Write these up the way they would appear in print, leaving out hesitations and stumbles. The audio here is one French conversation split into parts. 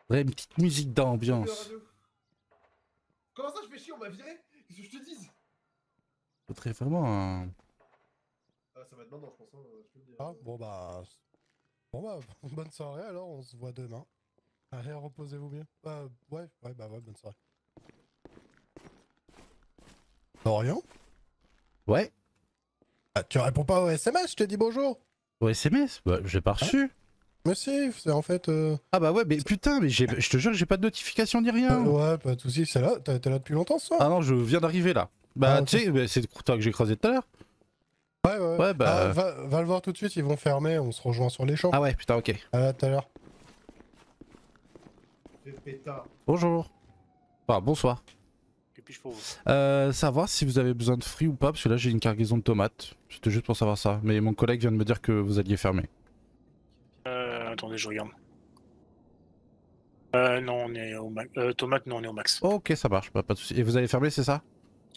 Faudrait une petite musique d'ambiance. Comment ça je fais chier, on m'a viré? Qu'est-ce que je te dise? Faudrait vraiment un... Ah, ça va être maintenant, je pense, hein, je te le dis. Ah, bon bah, bonne soirée alors, on se voit demain. Allez, reposez-vous bien. Ouais, bonne soirée. Dorian? Ouais. Ah, tu réponds pas au SMS, je te dis bonjour. Au SMS? Bah, j'ai pas reçu. Mais si, c'est en fait... Ah bah ouais, mais putain, mais je te jure que j'ai pas de notification ni rien. ouais, pas de soucis, c'est là, t'es là depuis longtemps ce soir? Ah non, je viens d'arriver là. Bah Ah, ok. tu sais, bah, c'est toi que j'ai croisé tout à l'heure. Ouais. Ouais, Ah, bah... va le voir tout de suite, ils vont fermer, on se rejoint sur les champs. Ah ouais, putain, ok. À tout à l'heure. Fais pétard. Bonjour. Enfin, bonsoir. Que puis-je pour vous? Savoir si vous avez besoin de fruits ou pas, parce que là j'ai une cargaison de tomates. C'était juste pour savoir ça. Mais mon collègue vient de me dire que vous alliez fermer. Attendez, je regarde. Non, on est au max. Tomate, non, on est au max. Ok, ça marche, bah, pas de soucis. Et vous allez fermer, c'est ça?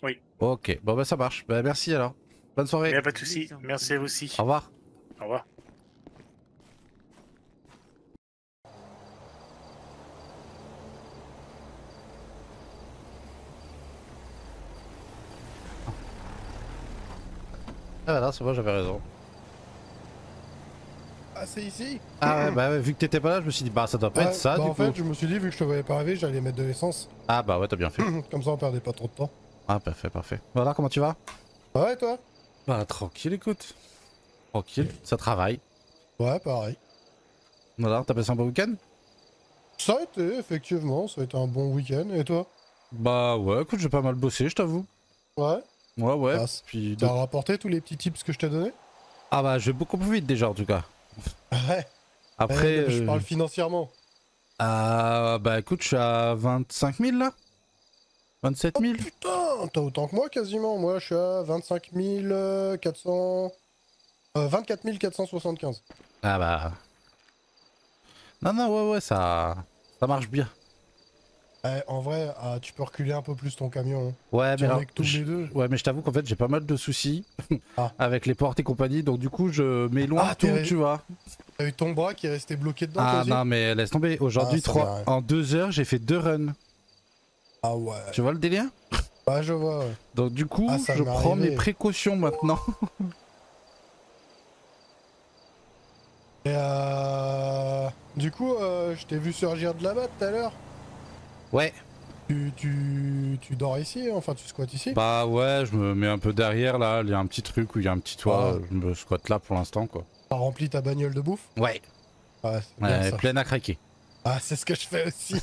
Oui. Ok, bon bah ça marche. Bah merci alors. Bonne Il soirée. n'y a pas de souci. Merci à vous aussi. Au revoir. Au revoir. Ah bah non, c'est bon, j'avais raison. Ah, c'est ici? Ah ouais, bah ouais, vu que t'étais pas là, je me suis dit, bah ça doit pas être ça bah du en coup. fait, je me suis dit, vu que je te voyais pas arriver, j'allais mettre de l'essence. Ah bah ouais, t'as bien fait. Comme ça, on perdait pas trop de temps. Ah parfait, parfait. Voilà, comment tu vas? Ouais, toi? Bah tranquille, écoute. Tranquille, ça travaille. Ouais, pareil. Voilà, t'as passé un bon week-end? Ça a été, effectivement, ça a été un bon week-end. Et toi? Bah ouais, écoute, j'ai pas mal bossé, je t'avoue. Ouais. Ouais, Ah, puis... t'as rapporté tous les petits tips que je t'ai donnés? Ah bah je vais beaucoup plus vite déjà en tout cas. Ouais. Après... Je parle financièrement. bah écoute, je suis à 25 000 là. 27 000. Putain, t'as autant que moi quasiment. Moi, je suis à 25 400... 24 475. Ah bah... Non, ouais, ça marche bien. En vrai, tu peux reculer un peu plus ton camion. Hein. Ouais, mais Tiens, alors, avec tous les deux. ouais, mais je t'avoue qu'en fait, j'ai pas mal de soucis Ah. avec les portes et compagnie, donc du coup, je mets loin Ah, tout, tu vois. T'as eu ton bras qui est resté bloqué dedans, toi Ah aussi? non, mais laisse tomber. Aujourd'hui, Ah, ça va, ouais. en 2 heures, j'ai fait 2 runs. Ah ouais. Tu vois le délire? Ouais, je vois, ouais. Donc du coup, Ah, ça je m'est prends mes arrivé. précautions maintenant. Et du coup, je t'ai vu surgir de là-bas tout à l'heure. Ouais. Tu dors ici, enfin tu squattes ici? Bah ouais, je me mets un peu derrière là, il y a un petit truc où il y a un petit toit, Ah. je me squatte là pour l'instant quoi. T'as rempli ta bagnole de bouffe? Ouais, Ouais, c'est bien ça. pleine à craquer. Ah, c'est ce que je fais aussi.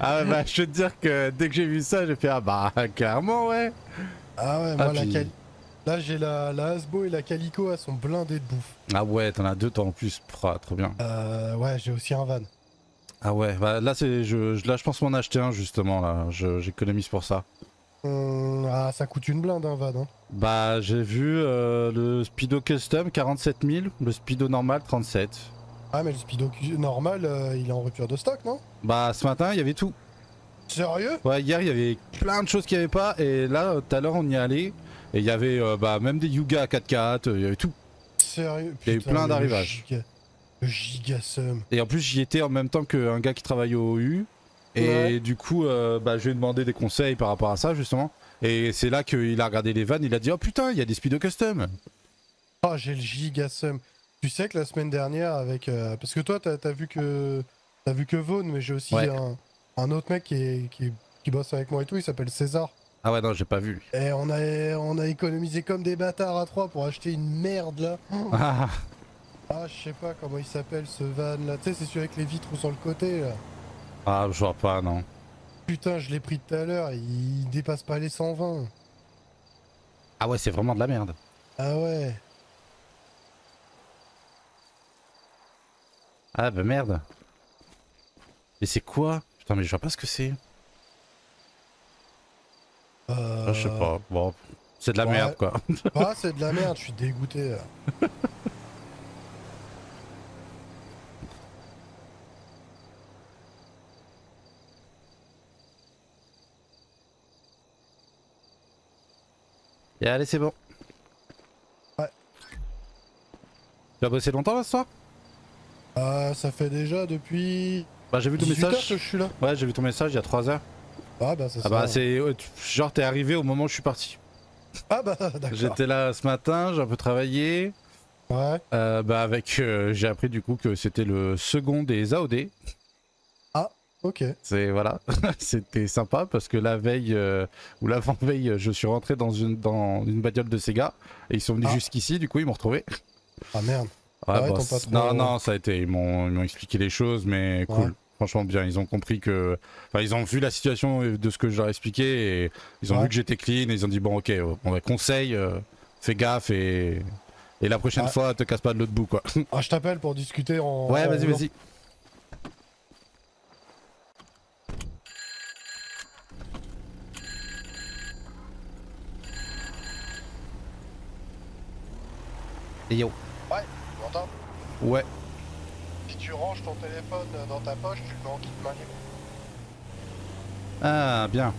Ah ouais, bah je veux te dire que dès que j'ai vu ça, j'ai fait ah bah clairement ouais. Ah ouais, moi Ah, puis- là j'ai la Hasbo et la Calico, elles sont blindées de bouffe. Ah ouais, t'en as deux toi en plus, trop bien. Ouais, j'ai aussi un van. Ah ouais, bah là c'est là je pense m'en acheter un justement là, j'économise pour ça. Ah, ça coûte une blinde un van. Hein. Bah j'ai vu le Speedo Custom 47 000, le Speedo normal 37. Ah, mais le Speedo normal, il est en rupture de stock, non? Bah ce matin il y avait tout. Sérieux? Ouais, hier il y avait plein de choses qu'il n'y avait pas et là tout à l'heure on y est allé et il y avait bah, même des Yuga à 4x4, il y avait tout. Sérieux? Il y a eu Putain, plein mais d'arrivages. Le giga seum. Et en plus j'y étais en même temps qu'un gars qui travaille au U et Ouais. du coup bah, je lui ai demandé des conseils par rapport à ça justement et c'est là qu'il a regardé les vannes, il a dit oh putain il y a des Speedo Custom. Ah, j'ai le giga seum. Tu sais que la semaine dernière avec parce que toi t'as vu que Vaughn, mais j'ai aussi Ouais. un autre mec qui bosse avec moi et tout, il s'appelle César. Ah ouais non j'ai pas vu. Et on a économisé comme des bâtards à trois pour acheter une merde là. Ah, Ah, je sais pas comment il s'appelle ce van là. Tu sais, c'est celui avec les vitres sur le côté là. ah je vois pas non. Putain, je l'ai pris tout à l'heure, il dépasse pas les 120. Ah ouais c'est vraiment de la merde. Ah ouais. Ah bah merde. Mais c'est quoi? Putain mais je vois pas ce que c'est. Ah, je sais pas. Bon, c'est de la Ouais. merde quoi. Ah, c'est de la merde, je suis dégoûté là. Et allez c'est bon. Ouais. Tu as bossé longtemps là ce soir? Ça fait déjà depuis Bah j'ai vu ton 18 heures message. que je suis là. Ouais, j'ai vu ton message il y a 3 heures. Ah bah c'est Ah ça. bah c'est... Genre t'es arrivé au moment où je suis parti. Ah bah d'accord. J'étais là ce matin, j'ai un peu travaillé. Ouais. Bah avec... j'ai appris du coup que c'était le second des AOD. Ok. C'est voilà, c'était sympa parce que la veille ou l'avant-veille, je suis rentré dans une bagnole de Sega et ils sont venus jusqu'ici, du coup ils m'ont retrouvé. Ah merde. Ouais, Ouais, bon, ton patron. non, non, ça a été, ils m'ont expliqué les choses, mais cool. Ouais. Franchement bien, ils ont compris que... Enfin, ils ont vu la situation de ce que je leur ai expliqué et ils ont Ouais. vu que j'étais clean et ils ont dit bon ok, on va conseil, fais gaffe et la prochaine Ouais. fois te casse pas de l'autre bout quoi. Ah je t'appelle pour discuter en. Ouais, en vas-y, roulant. vas-y. Et yo. Ouais, tu m'entends? Ouais. Si tu ranges ton téléphone dans ta poche, tu le mets en kit main libre. Ah bien.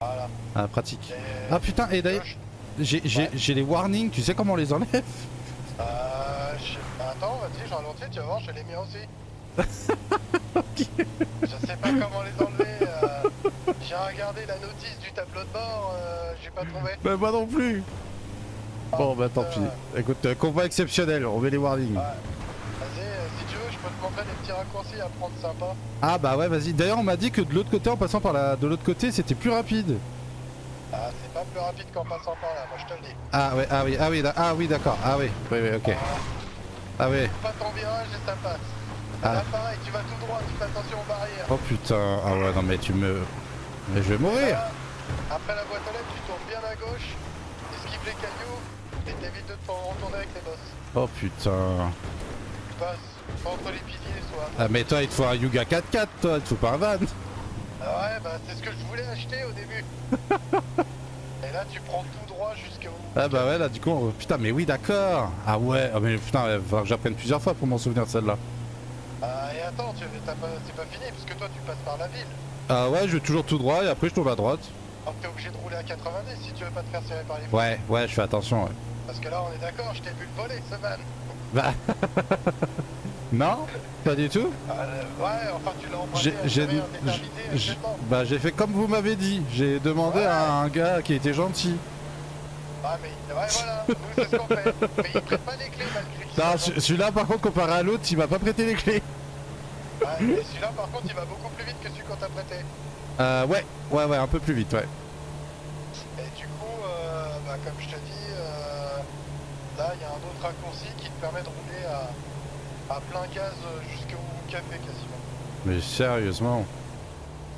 Voilà. Ah pratique. Et- Ah putain, et d'ailleurs, j'ai les warnings, tu sais comment on les enlève? Attends, vas-y, j'ai ralenti, tu vas voir, je les mets aussi. Je sais pas comment les enlever. J'ai regardé la notice du tableau de bord, j'ai pas trouvé. Bah moi non plus. Bon bah tant pis. Écoute, combat exceptionnel, on met les warnings. Ouais. Vas-y, si tu veux, je peux te montrer des petits raccourcis à prendre sympa. Ah bah ouais, vas-y. D'ailleurs, on m'a dit que de l'autre côté, en passant par de l'autre côté, c'était plus rapide. Ah, c'est pas plus rapide qu'en passant par là, moi je te le dis. Ah ouais, ah oui, ah oui, ah oui, d'accord. Ah oui, oui, oui, ok. Ah oui. Pas ton virage et ça passe. Ah. Là pareil, tu vas tout droit, tu fais attention aux barrières. Oh putain, ah ouais, non mais tu me... Mais je vais mourir. Là, après la boîte aux lettres, tu tournes bien à gauche, esquive les cailloux et t'évites de te retourner avec les bosses. Oh putain. Tu passes soit entre les piliers, soit... Ah mais toi, il te faut un Yuga 4x4, toi, il te faut pas un van. Ah ouais, bah c'est ce que je voulais acheter au début. Et là, tu prends tout droit jusqu'au... Ah bah ouais, là du coup, putain, mais oui, d'accord. Ah ouais, ah, mais putain, il va falloir que j'apprenne plusieurs fois pour m'en souvenir de celle-là. Ah, et attends, c'est pas fini, parce que toi, tu passes par la ville. Ah ouais, je vais toujours tout droit et après je tourne à droite. Donc t'es obligé de rouler à 90 si tu veux pas te faire serrer par les flics. Ouais, ouais, je fais attention, ouais. Parce que là, on est d'accord, je t'ai vu le voler, ce van. Bah... non, pas du tout. Ouais, enfin, tu l'as emprunté à J'ai un déterminé, bah j'ai fait comme vous m'avez dit. J'ai demandé à un gars qui était gentil. Ah mais ouais voilà, nous c'est ce qu'on fait. Mais il prête pas les clés malgré qu'il Non, soit celui-là par contre comparé à l'autre, il m'a pas prêté les clés. gentil. Ouais, mais celui-là par contre il va beaucoup plus vite que celui qu'on t'a prêté. Ouais, un peu plus vite, ouais. Et du coup, bah, comme je te dis, là il y a un autre raccourci qui te permet de rouler à plein gaz jusqu'au café quasiment. Mais sérieusement.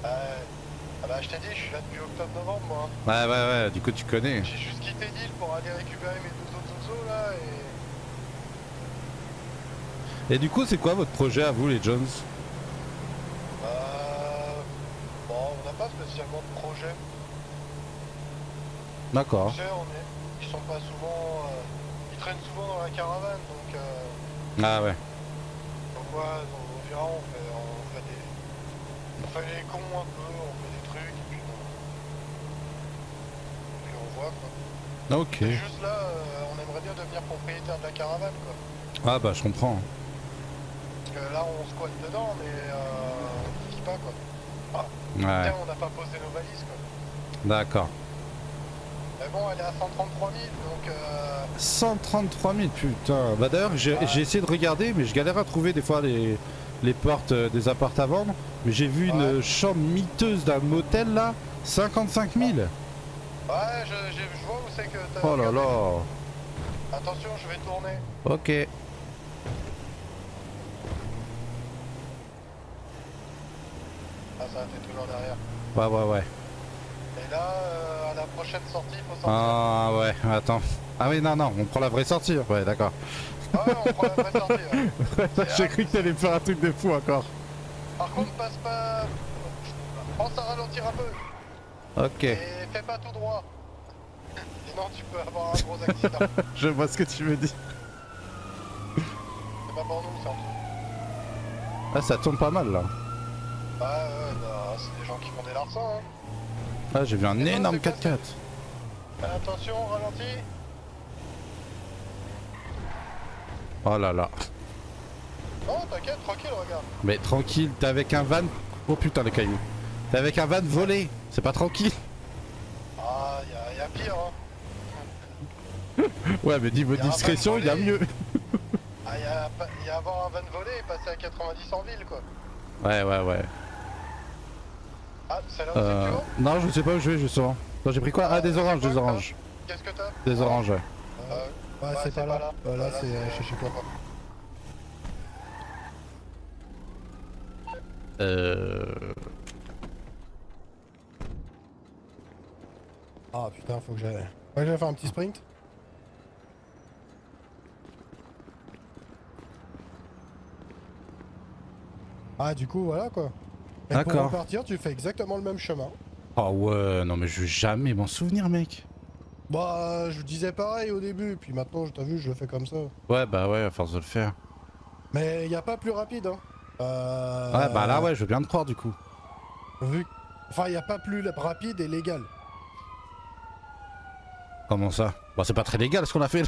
Ah bah je t'ai dit, je suis là depuis octobre-novembre moi. Ouais, du coup tu connais. J'ai juste quitté l'île pour aller récupérer mes deux autres zozos là et... Et du coup c'est quoi votre projet à vous les Jones? Bon, on n'a pas spécialement de projet. D'accord. Tu sais, ils sont pas souvent... ils traînent souvent dans la caravane, donc... Ah ouais. donc ouais, on verra, on fait les cons un peu, on fait des trucs, et puis on voit quoi. Ok. Et juste là, on aimerait bien devenir propriétaire de la caravane quoi. Ah bah je comprends. Parce que là on squatte dedans, mais on kiffe pas quoi. Ouais. Putain, on n'a pas posé nos valises quoi. D'accord. Mais bon, elle est à 133 000, donc 133 000 putain. Bah d'ailleurs j'ai essayé de regarder mais je galère à trouver des fois les portes des appartes à vendre. Mais j'ai vu une chambre miteuse d'un motel là, 55 000. Ouais, je vois où c'est que t'as... Oh là regardé. là. Attention, je vais tourner. Ok. Ah, ça t'es toujours derrière. Ouais. Et là, à la prochaine sortie, il faut sortir. Ah ouais, attends. Ah oui, non, on prend la vraie sortie. Ouais, d'accord. Ah ouais, on prend la vraie sortie. Ouais. J'ai cru que t'allais me faire un truc de fou encore. Par contre, passe pas... Pense à ralentir un peu. Ok, Et fais pas tout droit. Sinon, tu peux avoir un gros accident. je vois ce que tu me dis. C'est pas pour nous, c'est en tout. Ah, ça tourne pas mal là. Bah, c'est des gens qui font des larcins, hein. Ah, j'ai vu un Et énorme c'est quoi, 4x4. Attention, ralentis. Oh là là. Non, t'inquiète, tranquille, regarde. Mais tranquille, t'es avec un van. Oh putain, les cailloux. T'es avec un van volé, c'est pas tranquille. Ah, y a pire, hein. Ouais, mais niveau Y a un van discrétion, il y a volé. mieux. Ah, y a avoir un van volé et passer à 90 en ville, quoi. Ouais. Ah, c'est là aussi que tu vas? Non, je sais pas où je vais justement. Non, j'ai pris quoi? Ah, des oranges, des oranges. Qu'est-ce que t'as? Des oranges, ouais. Ouais, c'est pas là. Là, c'est chez toi. Ah putain, faut que j'aille. Ouais, j'allais faire un petit sprint. Ah, du coup, voilà quoi. Et pour D'accord. repartir, tu fais exactement le même chemin. Oh ouais, non mais je vais jamais m'en souvenir, mec. Bah, je disais pareil au début, puis maintenant, t'as vu, je le fais comme ça. Ouais, bah ouais, à force de le faire. Mais y a pas plus rapide, hein. Ouais, bah là, ouais, je veux bien te croire du coup. Enfin, y a pas plus rapide et légal. Comment ça? Bah, c'est pas très légal ce qu'on a fait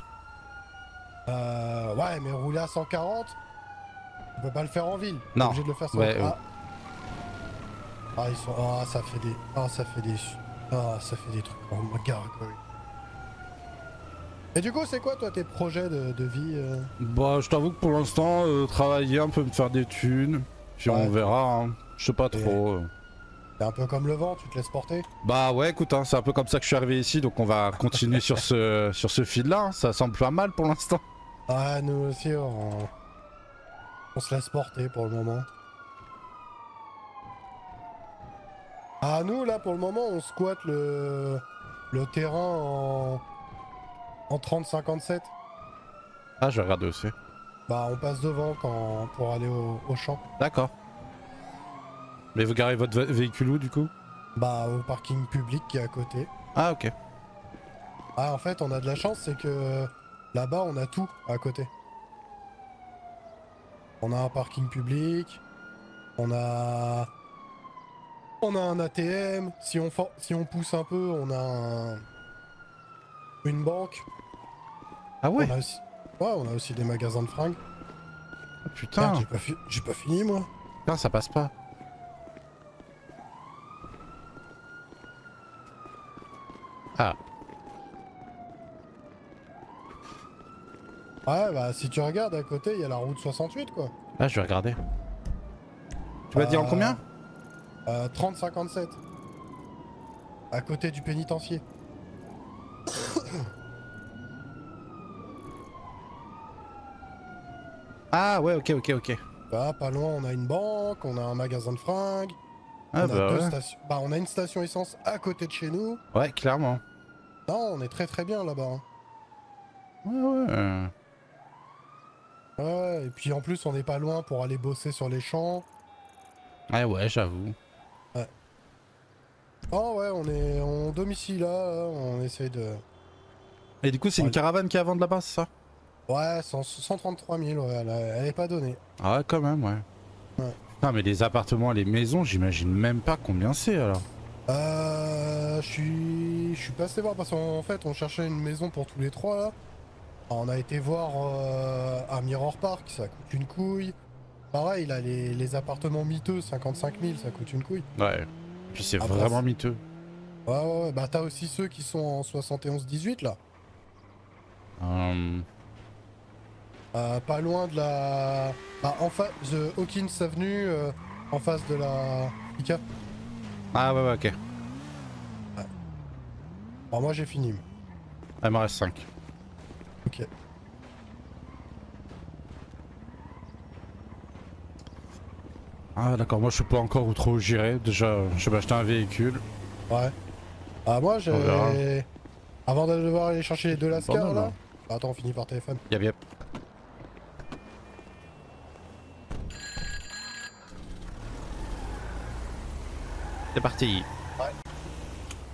là. Ouais, mais rouler à 140, on peut pas le faire en ville. T'es Non. obligé de le faire sur Ouais, Ah, ils sont. Ah, ça fait des. Ah, ça fait des. Ah, ça fait des trucs. Oh my god, quoi. Et du coup, c'est quoi, toi, tes projets de vie Bah, je t'avoue que pour l'instant, travailler un peu, me faire des thunes. Puis Ouais. on verra, hein. Je sais pas trop. T'es un peu comme le vent, tu te laisses porter. Bah ouais, écoute, hein, c'est un peu comme ça que je suis arrivé ici, donc on va continuer sur ce fil-là. Hein. Ça semble pas mal pour l'instant. Ah, nous aussi, on se laisse porter pour le moment. Ah, nous, là, pour le moment, on squatte le terrain en 30-57. Ah, je vais regarder aussi. Bah, on passe devant pour aller au champ. D'accord. Mais vous garez votre véhicule où du coup? Bah, au parking public qui est à côté. Ah, ok. Ah, en fait, on a de la chance, c'est que là-bas, on a tout à côté. On a un parking public, on a un ATM, si on pousse un peu, on a une banque. Ah ouais? On a aussi des magasins de fringues. Ah, putain. Merde, j'ai pas fini, moi. Putain, ça passe pas. Ah. Ouais, bah, si tu regardes à côté, il y a la route 68, quoi. Ah, je vais regarder. Tu m'as dit en combien? 30-57. À côté du pénitencier. Ah ouais, ok. Bah, pas loin, on a une banque, on a un magasin de fringues. Ah on a bah deux ouais. stations. Bah, on a une station essence à côté de chez nous. Ouais, clairement. Non, on est très bien là-bas. Hein. Ouais. Ouais, et puis en plus, on n'est pas loin pour aller bosser sur les champs. Ouais, j'avoue. Oh ouais, on domicile là, on essaye de... Et du coup, c'est une caravane qui est à vendre là-bas, c'est ça? Ouais, 133 000, ouais, elle est pas donnée. Ah ouais, quand même, ouais. Ouais. Non, mais les appartements, les maisons, j'imagine même pas combien c'est alors. Je suis passé voir parce qu'en fait, on cherchait une maison pour tous les trois là. On a été voir à Mirror Park, ça coûte une couille. Pareil, là, les appartements miteux, 55 000, ça coûte une couille. Ouais. Puis c'est Après, vraiment miteux. Ouais, bah t'as aussi ceux qui sont en 71-18 là. Pas loin de la... Bah, en face de Hawkins Avenue, en face de la Ica. Ah ouais, ok. Alors moi j'ai fini. Il m'en reste 5. Ok. Ah d'accord, moi je sais pas encore où trop j'irai. Déjà, je vais acheter un véhicule. Ouais. Ah moi On verra. j'ai... Avant de devoir aller chercher les deux Lascar Pas mal, là... hein. Attends, on finit par téléphone. Yep. C'est parti.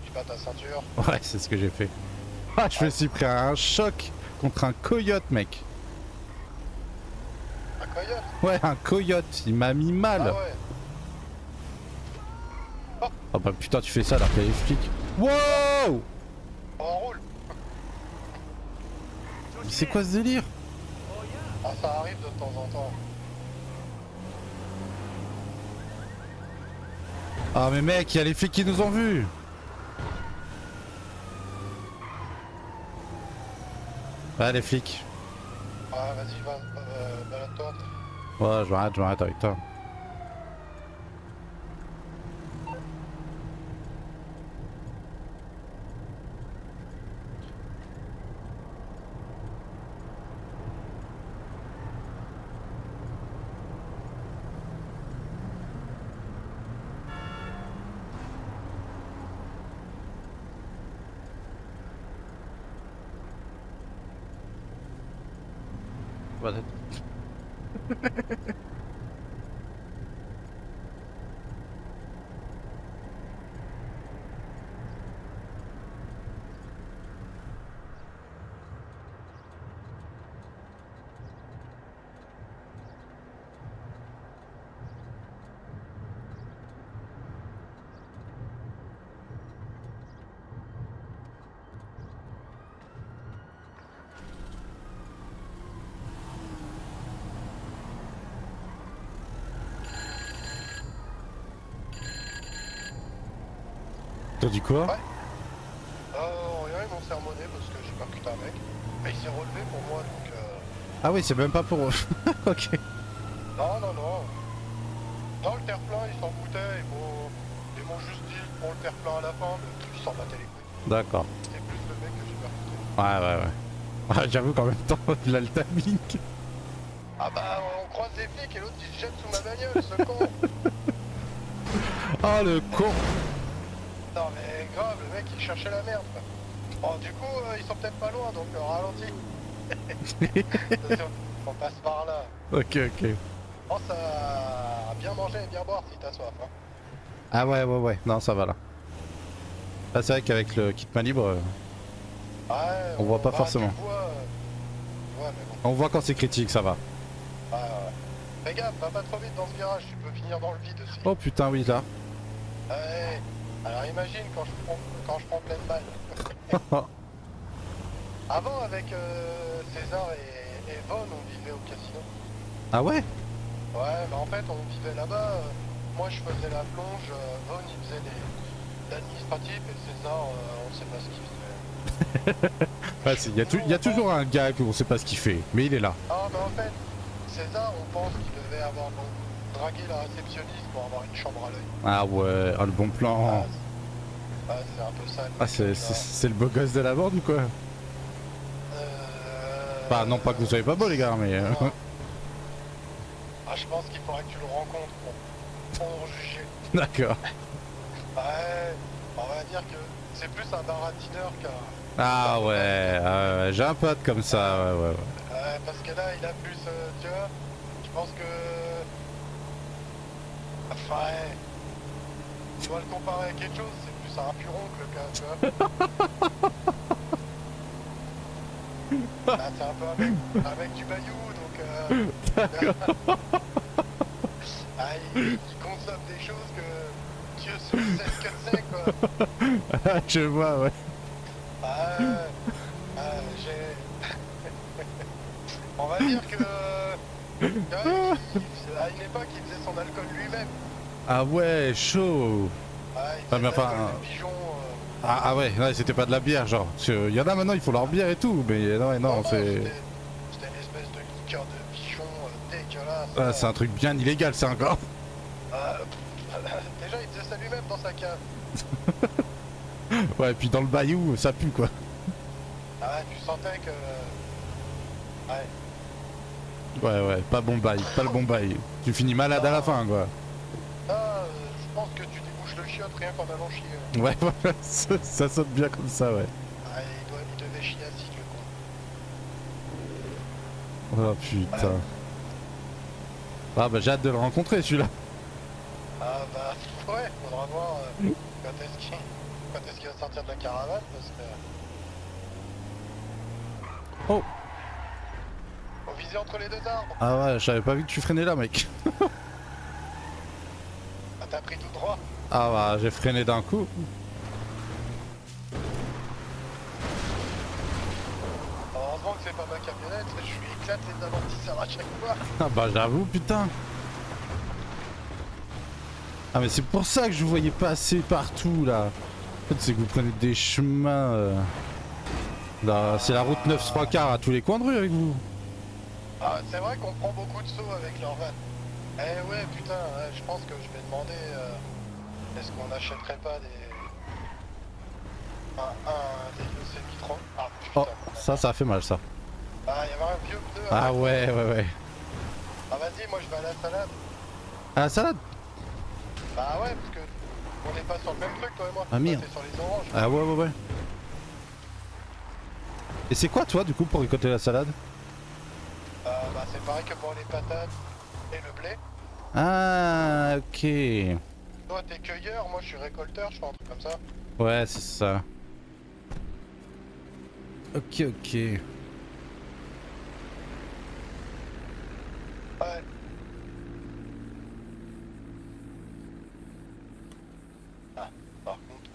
Je pas ta ceinture. Ouais, c'est ce que j'ai fait. Ah, je me suis pris un choc contre un coyote, mec. Un coyote. Ouais, un coyote, il m'a mis mal. Ah ouais. Oh bah putain, tu fais ça alors qu'elle explique. Wow! On roule. C'est quoi ce délire? Ah, ça arrive de temps en temps. Ah mais mec, il y a les flics qui nous ont vus. Ouais les flics. Ouais, vas-y, balade-toi. Ouais, je m'arrête avec toi. Voilà. T'as dit quoi? Ouais. Rien, ils m'ont sermonné parce que j'ai percuté un mec. Mais il s'est relevé pour moi donc. Ah oui, c'est même pas pour eux. Ok. Non, non, non. Dans le terre-plein, ils s'en foutaient. Ils m'ont juste dit pour le terre-plein à la fin, mais ils s'en battaient les couilles. D'accord. C'était plus le mec que j'ai percuté. Ouais. Ah, j'avoue qu'en même temps, il a le timing. Ah bah, on croise des flics et l'autre il se jette sous ma bagnole, ce con. Ah le con. Non mais grave, le mec il cherchait la merde quoi. Bon du coup ils sont peut-être pas loin donc ralenti. Attention, on passe par là. Ok. Pense à bien manger et bien boire si t'as soif hein. Ah ouais. Non, ça va là. Ah, c'est vrai qu'avec le kit main libre, Ouais, on voit pas forcément. Tu vois, ouais mais bon. On voit quand c'est critique, ça va. Ouais. Fais gaffe, va pas trop vite dans ce virage, tu peux finir dans le vide aussi. Oh putain, oui là. Ouais. Alors imagine quand je prends pleine balle. Avant avec César et Von on vivait au casino. Ah ouais? Ouais, bah en fait on vivait là-bas, moi je faisais la plonge, Von il faisait l'administratif et César on sait pas ce qu'il faisait. Ouais, il y a toujours un gars qu'on sait pas ce qu'il fait, mais il est là. Ah mais en fait, César on pense qu'il devait avoir dragué la réceptionniste pour avoir une chambre à l'œil. Ah ouais, ah, le bon plan. Ah, c'est un peu ça. Ah, c'est le beau gosse de la bande ou quoi? Bah non, pas que vous soyez pas beau les gars, mais... Ah, je pense qu'il faudrait que tu le rencontres pour en juger. D'accord. Ouais, on va dire que c'est plus un baratineur qu'un... Ah ouais, j'ai un pote comme ça, ouais. Parce que là, il a plus, tu vois, je pense que... Enfin, ouais. Tu dois le comparer à quelque chose, c'est plus un furoncle le gars, tu vois. Là, c'est un peu un mec du bayou, donc... Ah, il consomme des choses que Dieu seul sait ce que c'est, quoi. Je vois, ouais. J'ai... On va dire que... à une époque, il faisait son alcool lui-même. Ah ouais, chaud. Il Ah, mais faisait enfin, de l'alcool de pigeon. Ah ouais, c'était pas de la bière, genre. Il y en a maintenant, ils font leur bière et tout, mais non, c'est... C'était une espèce de liqueur de pigeon dégueulasse. Ah, c'est un truc bien illégal, ça encore. Déjà, il faisait ça lui-même dans sa cave. Ouais, et puis dans le bayou, ça pue, quoi. Ah ouais, tu sentais que... Ouais. Ouais, pas bon bail, pas le bon bail. Tu finis malade à la fin, quoi. Je pense que tu débouches le chiotte rien qu'en allant chier. Ouais, voilà, ça saute bien comme ça, ouais. Ah, il devait chier assis, le con. Oh putain. Ah bah j'ai hâte de le rencontrer, celui-là. Ah bah ouais, faudra voir quand est-ce qu'il va sortir de la caravane parce que... Oh. Faut viser entre les deux arbres. Ah ouais, j'avais pas vu que tu freinais là, mec. Ah, t'as pris tout droit. Ah bah j'ai freiné d'un coup. Heureusement que c'est pas ma camionnette, je lui éclate les amortisseurs à chaque fois. Ah bah j'avoue, putain. Ah mais c'est pour ça que je vous voyais passer partout là. En fait c'est que vous prenez des chemins... Là, c'est la route 9 3 quarts à tous les coins de rue avec vous. Ah, c'est vrai qu'on prend beaucoup de sauts avec leur van. Eh ouais, putain, je pense que je vais demander... est-ce qu'on n'achèterait pas des... des semi-tron. Ah putain. Oh, ça a fait mal ça. Ah, il y avait un vieux pneu. Ah avec- ouais. Ah vas-y, moi je vais à la salade. Ah la salade. Bah ouais, parce que on n'est pas sur le même truc toi et moi. Ah, merde. Toi, t'es sur les oranges. Ah ouais. Et c'est quoi toi du coup pour récolter la salade? Bah c'est pareil que pour les patates et le blé. Ah ok. Toi t'es cueilleur, moi je suis récolteur, je fais un truc comme ça. Ouais c'est ça. Ok. Ouais. Ah, par contre...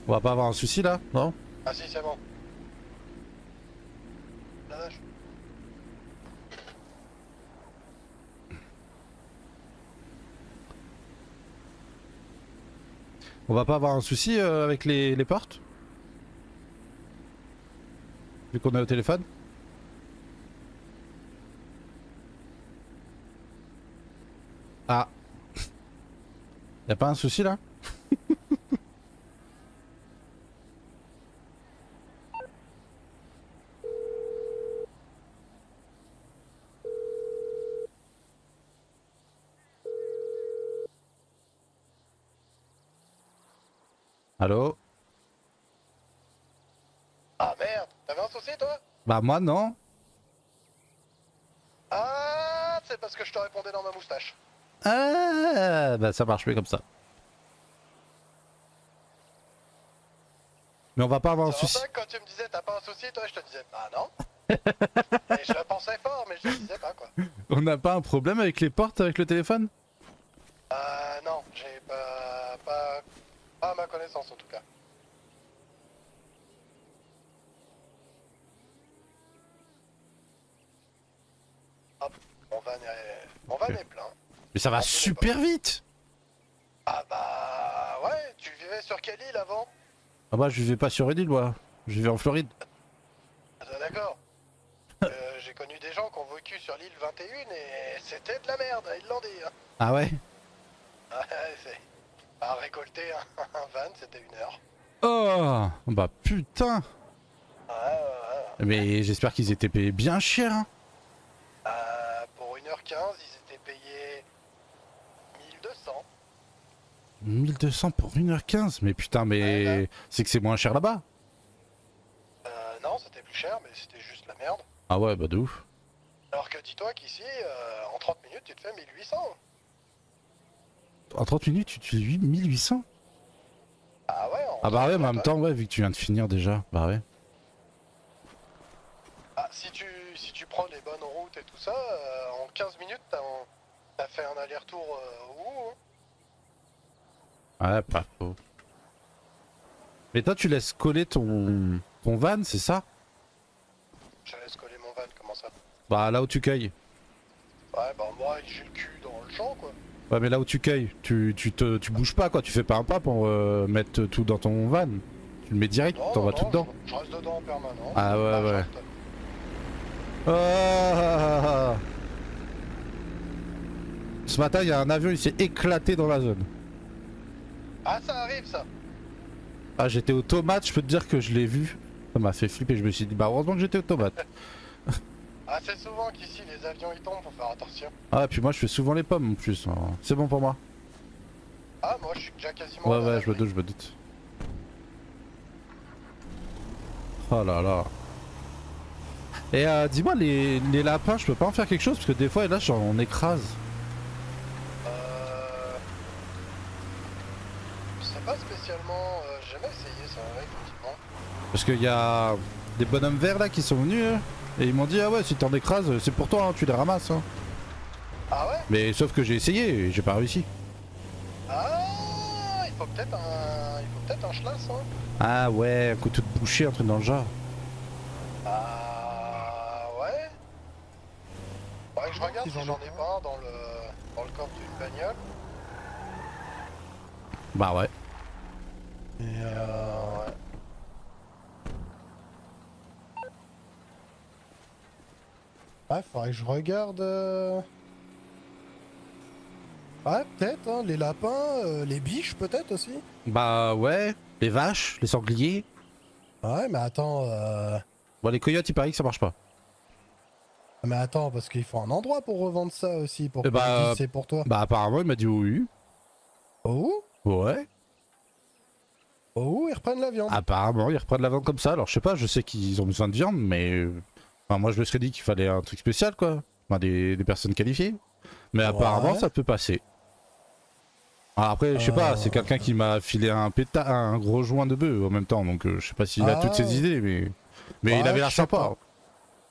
On va pas avoir un souci là, non? Ah si, c'est bon. La vache. On va pas avoir un souci avec les portes? Vu qu'on est au téléphone? Ah. Y'a pas un souci là? Allô? Ah merde, t'avais un souci toi? Bah moi non. Ah, c'est parce que je te répondais dans ma moustache. Ah bah ça marche plus comme ça. Mais on va pas avoir un C'est pour souci. ça que quand tu me disais t'as pas un souci, toi je te disais bah non. Et je le pensais fort, mais je le disais pas quoi. On n'a pas un problème avec les portes avec le téléphone? Non, j'ai pas à ma connaissance en tout cas. Hop, mon van est plein. Mais ça va Ah, c'est super vite! Ah bah ouais, tu vivais sur quelle île avant? Ah bah je vivais pas sur une île moi, je vivais en Floride. Ah, d'accord. J'ai connu des gens qui ont vécu sur l'île 21 et c'était de la merde, ils l'ont dit. Hein. Ah ouais? Ouais, c'est... À récolter un van, c'était 1 heure. Oh bah putain! Ouais. Mais j'espère qu'ils étaient payés bien cher hein. Pour 1h15, ils étaient payés 1200. 1200 pour 1h15? Mais putain mais Ouais, c'est que c'est moins cher là-bas? Non, c'était plus cher, mais c'était juste la merde. Ah ouais bah de ouf. Alors que dis-toi qu'ici, en 30 minutes, tu te fais 1800. En 30 minutes tu te fais 1800? Ah ouais, Ah bah ouais mais en même ouais. temps ouais vu que tu viens de finir déjà, bah ouais. Ah, si tu prends les bonnes routes et tout ça, en 15 minutes, t'as fait un aller-retour où hein. Ouais pas faux. Mais toi tu laisses coller ton van c'est ça? Je laisse coller mon van, comment ça? Bah là où tu cueilles. Ouais, bah moi, j'ai le cul dans le champ, quoi. Ouais mais là où tu cueilles, tu bouges pas quoi, tu fais pas un pas pour mettre tout dans ton van. Tu le mets direct, Non, t'envoies non, tout dedans. je reste dedans en permanence. Ah ouais, Bah, je ouais. reste- Ah. Ce matin il y a un avion il s'est éclaté dans la zone. Ah, ça arrive, ça. Ah j'étais aux tomates, je peux te dire que je l'ai vu. Ça m'a fait flipper, je me suis dit bah heureusement que j'étais aux tomates. Ah, c'est souvent qu'ici, les avions, ils tombent, faut faire attention. Ah et puis moi je fais souvent les pommes en plus, hein. C'est bon pour moi. Ah, moi, je suis déjà quasiment... Ouais à la ouais je me laverie. doute, je me doute. Oh là là. Et dis-moi les lapins je peux pas en faire quelque chose parce que des fois là on écrase. Je sais pas spécialement... j'ai jamais essayé ça, ouais, effectivement. Parce qu'il y a des bonhommes verts là qui sont venus et ils m'ont dit ah ouais si t'en écrases c'est pour toi hein, tu les ramasses hein. Ah ouais? Mais sauf que j'ai essayé et j'ai pas réussi. Ah, il faut peut-être un schlass, hein. Ah ouais, un couteau de boucher, un truc dans le genre. Ah, ouais. Faudrait que je regarde Si si j'en ai j'en ai pas un dans le coffre d'une bagnole. Bah ouais. Et Ouais. ouais, faudrait que je regarde. Ouais, peut-être, hein, les lapins, les biches peut-être aussi. Bah ouais. Les vaches, les sangliers. Ouais, mais attends, Bon, les coyotes, il paraît que ça marche pas. parce qu'il faut un endroit pour revendre ça aussi, pour Eh que tu bah, dises c'est pour toi. Bah apparemment, il m'a dit oui. Oh, Ouais. oh, ils reprennent la viande. Apparemment, ils reprennent la vente comme ça. Alors je sais pas, je sais qu'ils ont besoin de viande, mais... Enfin, moi, je me serais dit qu'il fallait un truc spécial, quoi. Enfin, des personnes qualifiées. Mais apparemment, Ouais. ça peut passer. Alors après, je sais pas, c'est quelqu'un qui m'a filé un gros joint de bœuf en même temps, donc je sais pas s'il a toutes ses idées, mais il Ouais, avait l'air je sais sympa.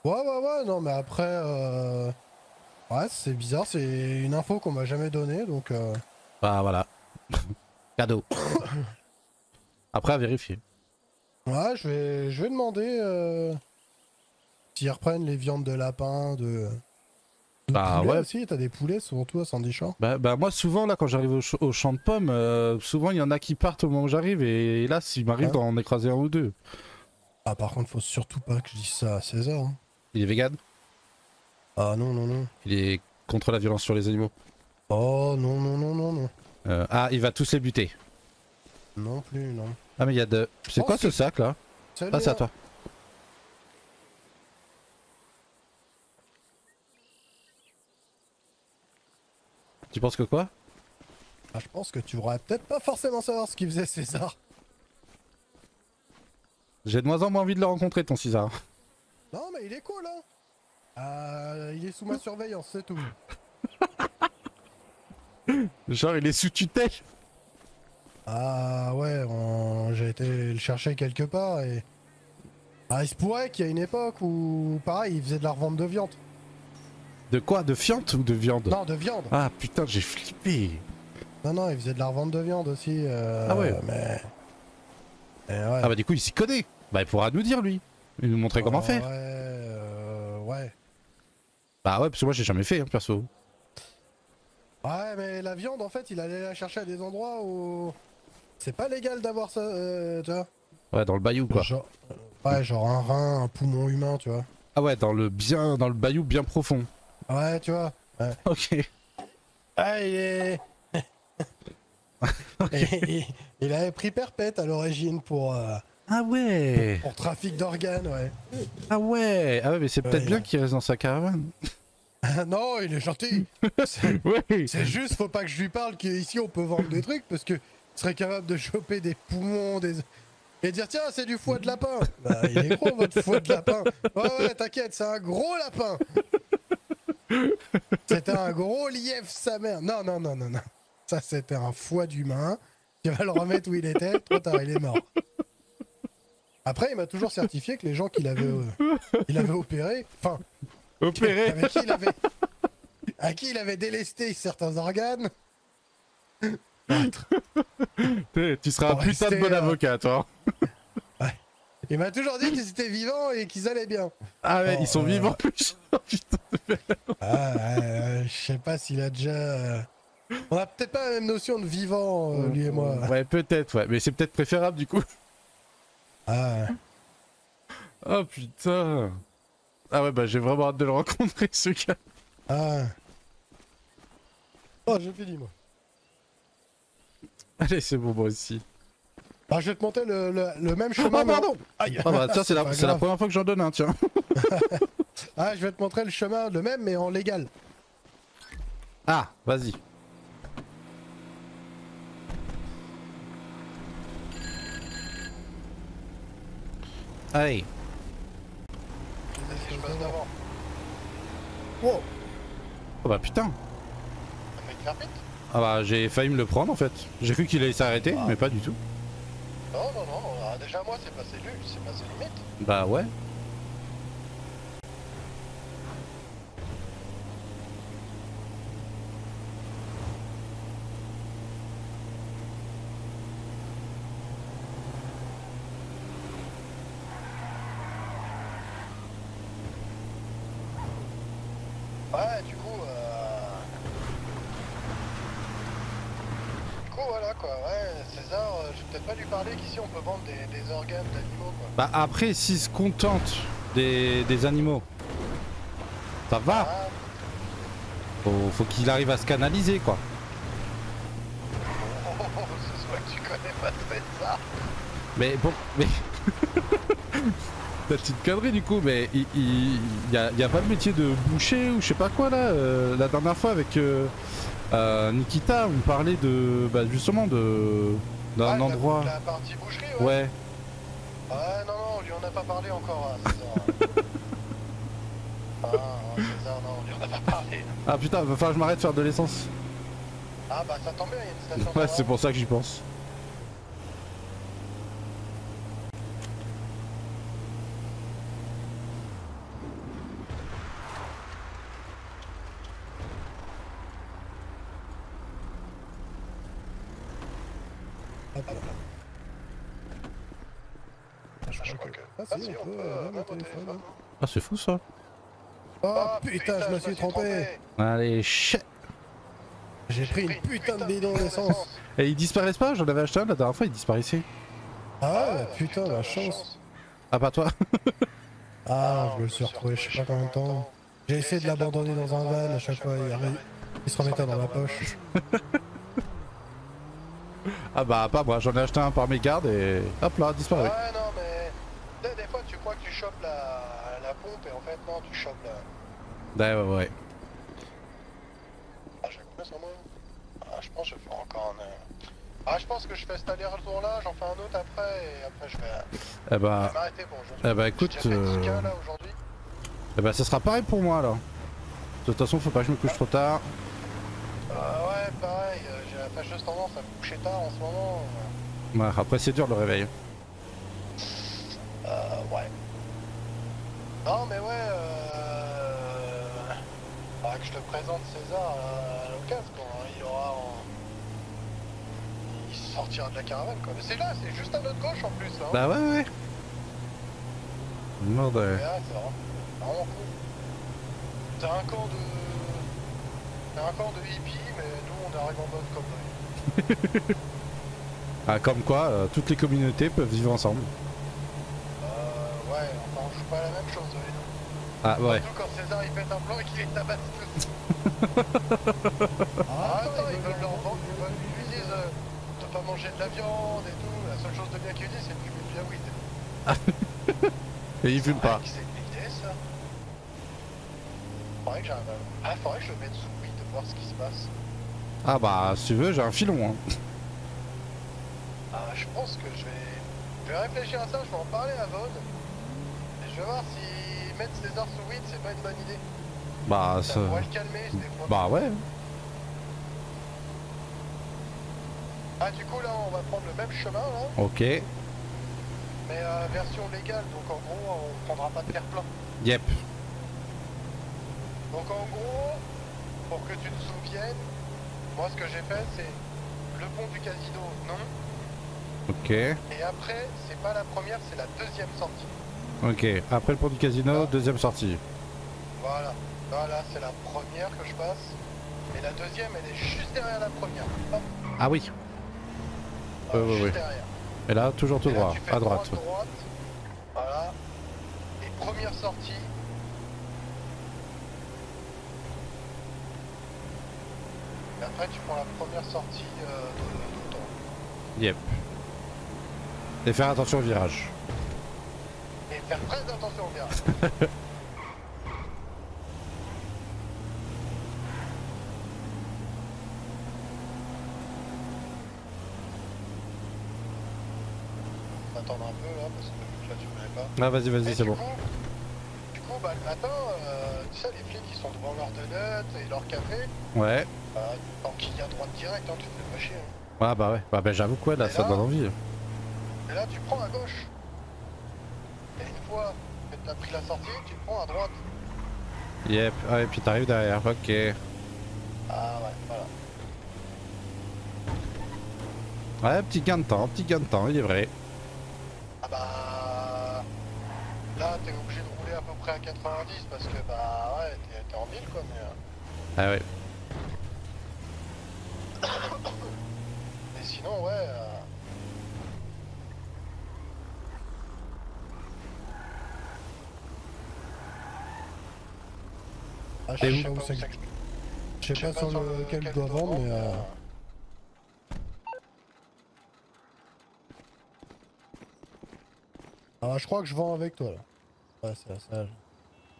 Ouais, non, mais après, ouais, c'est bizarre, c'est une info qu'on m'a jamais donnée, donc Bah voilà. Cadeau. Après, à vérifier. ouais, je vais demander s'ils reprennent les viandes de lapin, de Bah poulet ouais. aussi, t'as des poulets surtout à Sandy-Champ. Bah moi, souvent, là, quand j'arrive au champ de pommes, souvent, il y en a qui partent au moment où j'arrive, et là, s'il m'arrive Hein d'en écraser un ou deux. Ah, par contre, faut surtout pas que je dise ça à César. Hein. Il est vegan. Ah non, non, non. Il est contre la violence sur les animaux. Oh non, non, non, non, non. Ah, il va tous les buter. Non plus, non. Ah, mais il y a de... C'est Oh, quoi ce sac, là? Salut, Ah, c'est à hein. toi. Tu penses que quoi? Ah, je pense que tu voudrais peut-être pas forcément savoir ce qu'il faisait César. J'ai de moins en moins envie de le rencontrer, ton César. Non, mais il est cool, hein. Il est sous ma surveillance, c'est tout. Genre, il est sous tutelle. Ah ouais, j'ai été le chercher quelque part et... Ah, il se pourrait qu'il y ait une époque où, pareil, il faisait de la revente de viande. De quoi? De fiente ou de viande? Non, de viande. Ah putain, j'ai flippé. Non, non, il faisait de la revente de viande aussi. Ah ouais. Mais... ouais. Ah bah du coup, il s'y connaît. Bah il pourra nous dire, lui. Il nous montrer comment faire. Ouais. Bah ouais, parce que moi j'ai jamais fait, hein, perso. Ouais, mais la viande, en fait, il allait la chercher à des endroits où... C'est pas légal d'avoir ça, tu vois. Ouais, dans le bayou, quoi. Genre un rein, un poumon humain, tu vois. Ah ouais, dans le bayou bien profond. Ouais, tu vois. Ouais. Ok. Ah, il est... il avait pris perpète à l'origine pour Ah ouais. trafic d'organes, ouais. Ah ouais. Ah ouais, mais c'est peut-être Ouais. bien qu'il reste dans sa caravane. Non, il est gentil. Ouais. C'est juste, faut pas que je lui parle qu'ici on peut vendre des trucs parce que il serait capable de choper des poumons, et dire tiens, c'est du foie de lapin. Bah, il est gros votre foie de lapin. Ouais, t'inquiète, c'est un gros lapin. C'était un gros lièvre, sa mère. Non. Ça, c'était un foie d'humain. Tu vas le remettre où il était. Trop tard, il est mort. Après, il m'a toujours certifié que les gens qu'il avait opérés, enfin, Opéré. à qui il avait délesté certains organes. Tu seras un Pour putain de rester, bon avocat, toi. Il m'a toujours dit qu'ils étaient vivants et qu'ils allaient bien. Ah ouais, Bon, ils sont vivants plus. Oh, putain. Je sais pas s'il a déjà... On a peut-être pas la même notion de vivant, lui et moi. Ouais, peut-être, ouais. Mais c'est peut-être préférable, du coup. Ah, Oh putain. Ah ouais, bah j'ai vraiment hâte de le rencontrer, ce gars. ah. Oh, j'ai fini, moi. Allez, c'est bon, moi aussi. Alors, je vais te monter le même chemin. Oh, pardon. Aïe. Ah bah tiens, c'est pas la grave. première fois que j'en donne un, tiens. Ah, je vais te montrer le chemin, le même, mais en légal. Ah, vas-y. Allez. Vas-y, je passe devant. Wow. Oh bah putain. Un mec rapide? Ah bah j'ai failli me le prendre en fait. J'ai cru qu'il allait s'arrêter, Ah. mais pas du tout. Non. Ah, déjà, moi, c'est passé limite. Bah ouais. Ouais, du coup, coup, voilà quoi, ouais, César, je vais peut-être pas lui parler qu'ici on peut vendre des organes d'animaux quoi. Bah après, s'il se contente des animaux, ça va. Ah, Faut qu'il arrive à se canaliser quoi. ce soit que tu connais pas très ça. Mais bon, mais... La petite connerie du coup, mais il y a pas le métier de boucher ou je sais pas quoi là. La dernière fois avec Nikita, on parlait de... Bah justement d'un endroit... La partie boucherie, ouais. Ouais. Ouais, non, on lui en a pas parlé encore, hein, César. César, non, on lui en a pas parlé. Ah putain, va falloir que je m'arrête de faire de l'essence. Ah bah ça tombe bien, il y a une station. Ouais, c'est pour ça que j'y pense. Je crois que... Ah si, on peut même au téléphone. Ah c'est fou ça. Oh putain, je me suis trompé. Allez, shit. J'ai pris une putain de bidon d'essence. Et ils disparaissent pas? J'en avais acheté un la dernière fois, ils disparaissaient. Ah ouais, putain, la chance. Ah pas toi. Ah, je me suis retrouvé je sais pas combien de temps. J'ai essayé de l'abandonner dans un van, à chaque fois il se remettait dans ma poche. Ah bah pas moi, j'en ai acheté un par mégarde et hop là, disparu. Ouais, non, mais... Tu sais, des fois, tu crois que tu chopes la pompe et en fait, non, tu chopes la... Ouais. Ah, j'ai combien sur moi? Ah, je pense que je vais faire encore un... Ah, je pense que je fais cet aller-retour là, j'en fais un autre après et après je vais... Eh bah... m'arrêter pour aujourd'hui. Eh bah écoute... J'ai fait 10 cas là aujourd'hui. Eh bah ça sera pareil pour moi là. De toute façon, faut pas que je me couche trop tard. Ouais, pareil, j'ai la fâcheuse tendance à me coucher tard en ce moment. Ouais, après c'est dur le réveil. Ouais. Non, mais ouais, faudra que je te présente César à l'occasion quand il aura... Il sortira de la caravane quoi. Mais c'est là, c'est juste à notre gauche en plus. Hein. Bah ouais. Merde. Mais là, c'est vraiment cool. C'est un camp de... C'est un camp de hippies, mais nous on arrive en mode cowboy. Ah comme quoi, toutes les communautés peuvent vivre ensemble. Ouais, enfin on joue pas à la même chose, nous. Ah ouais. Surtout quand César il pète un plan et qu'il les tabasse tous. Attends, ils veulent leur vendre, ils lui disent de pas manger de la viande et tout. La seule chose de bien qu'ils disent c'est de fumer de la weed. Et ils fument pas. C'est l'idée ça. Faudrait que j'arrive à... faudrait que je le mette sous weed, voir ce qui se passe. Ah bah si tu veux, j'ai un filon. Hein. Je pense que je vais réfléchir à ça, je vais en parler à Vaude. Et je vais voir si mettre César sous weed c'est pas une bonne idée. Bah Ça pourrait le calmer des fois. Bah ouais. Ah du coup là on va prendre le même chemin là, Ok. mais version légale, donc en gros on prendra pas de terre-plein. Yep. Donc en gros, pour que tu te souviennes, moi ce que j'ai fait c'est le pont du casino, non. Ok. Et après, c'est pas la première, c'est la deuxième sortie. Ok. Après le pont du casino, deuxième sortie. Voilà. Voilà, c'est la première que je passe. Et la deuxième, elle est juste derrière la première. Hop. Ah oui. Juste oui. derrière. Et là, toujours tout Et là, droit, tu fais à droite. droite. Voilà. Et première sortie. Et après, tu prends la première sortie de ton. Yep. Et faire attention au virage. Et faire très attention au virage. Attendre un peu là, parce que là tu connais pas. Ah vas-y, c'est bon. Du coup, bah, le matin, tu sais, les flics ils sont devant leur donut et leur café. Ouais. Tant qu'il y a droite directe, hein, tu te fais pas chier. Hein. Ah bah ouais. Bah j'avoue quoi là, Et ça là donne envie. Et là, tu prends à gauche. Et une fois que tu as pris la sortie, tu prends à droite. Yep. Ah et puis t'arrives derrière. Ok. Ah ouais, voilà. Ouais, petit gain de temps, il est vrai. Ah bah... Là, t'es obligé de rouler à peu près à 90 parce que bah ouais, t'es en ville quoi, mais... Ah ouais. sinon, ouais. Ah, Et je sais pas où c'est que... Je sais pas sur lequel je dois vendre, mais... Ah, je crois que je vends avec toi, là. Ouais, c'est la salle.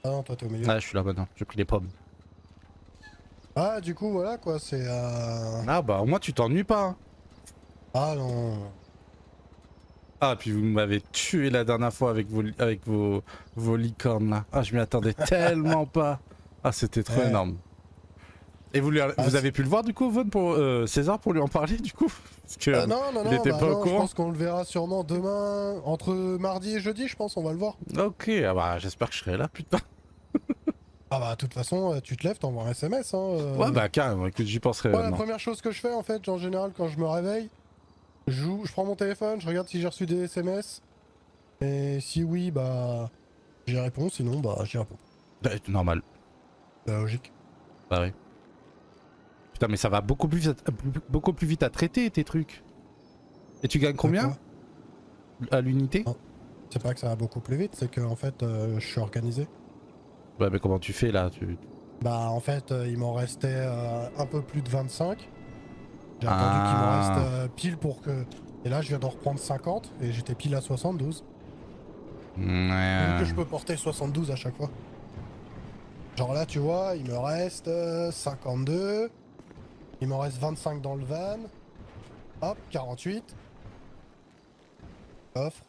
Ah non, toi t'es au milieu. Ah, je suis là maintenant, j'ai pris les pommes. Ah, du coup, voilà, quoi, c'est... Ah bah au moins tu t'ennuies pas. Hein. Ah non... Ah, puis vous m'avez tué la dernière fois avec vos licornes là. Ah, je m'y attendais tellement pas. Ah, c'était trop Ouais. énorme. Et vous avez pu le voir du coup, Von, pour César, pour lui en parler du coup? Parce que non, non, il non, était bah pas au non, je courant. pense qu'on le verra sûrement demain, entre mardi et jeudi, je pense, on va le voir. Ok, ah bah j'espère que je serai là, putain. Ah bah, de toute façon, tu te lèves, t'envoies un SMS, hein. Ouais, bah carrément, écoute, j'y penserai Moi, la maintenant. première chose que je fais, en fait, en général, quand je me réveille, je prends mon téléphone, je regarde si j'ai reçu des SMS, et si oui, bah, j'y réponds, sinon, bah, j'y réponds. Bah, normal, C'est logique. bah oui. Putain, mais ça va beaucoup plus vite à traiter tes trucs. Et tu gagnes combien à l'unité? Ah. C'est pas que ça va beaucoup plus vite, c'est que, en fait, je suis organisé. Ouais, mais comment tu fais là Bah, en fait, il m'en restait un peu plus de 25. J'ai attendu qu'il me reste pile pour que... Et là, je viens d'en reprendre 50 et j'étais pile à 72. Donc je peux porter 72 à chaque fois. Genre là, tu vois, il me reste 52. Il me reste 25 dans le van. Hop, 48. Offre.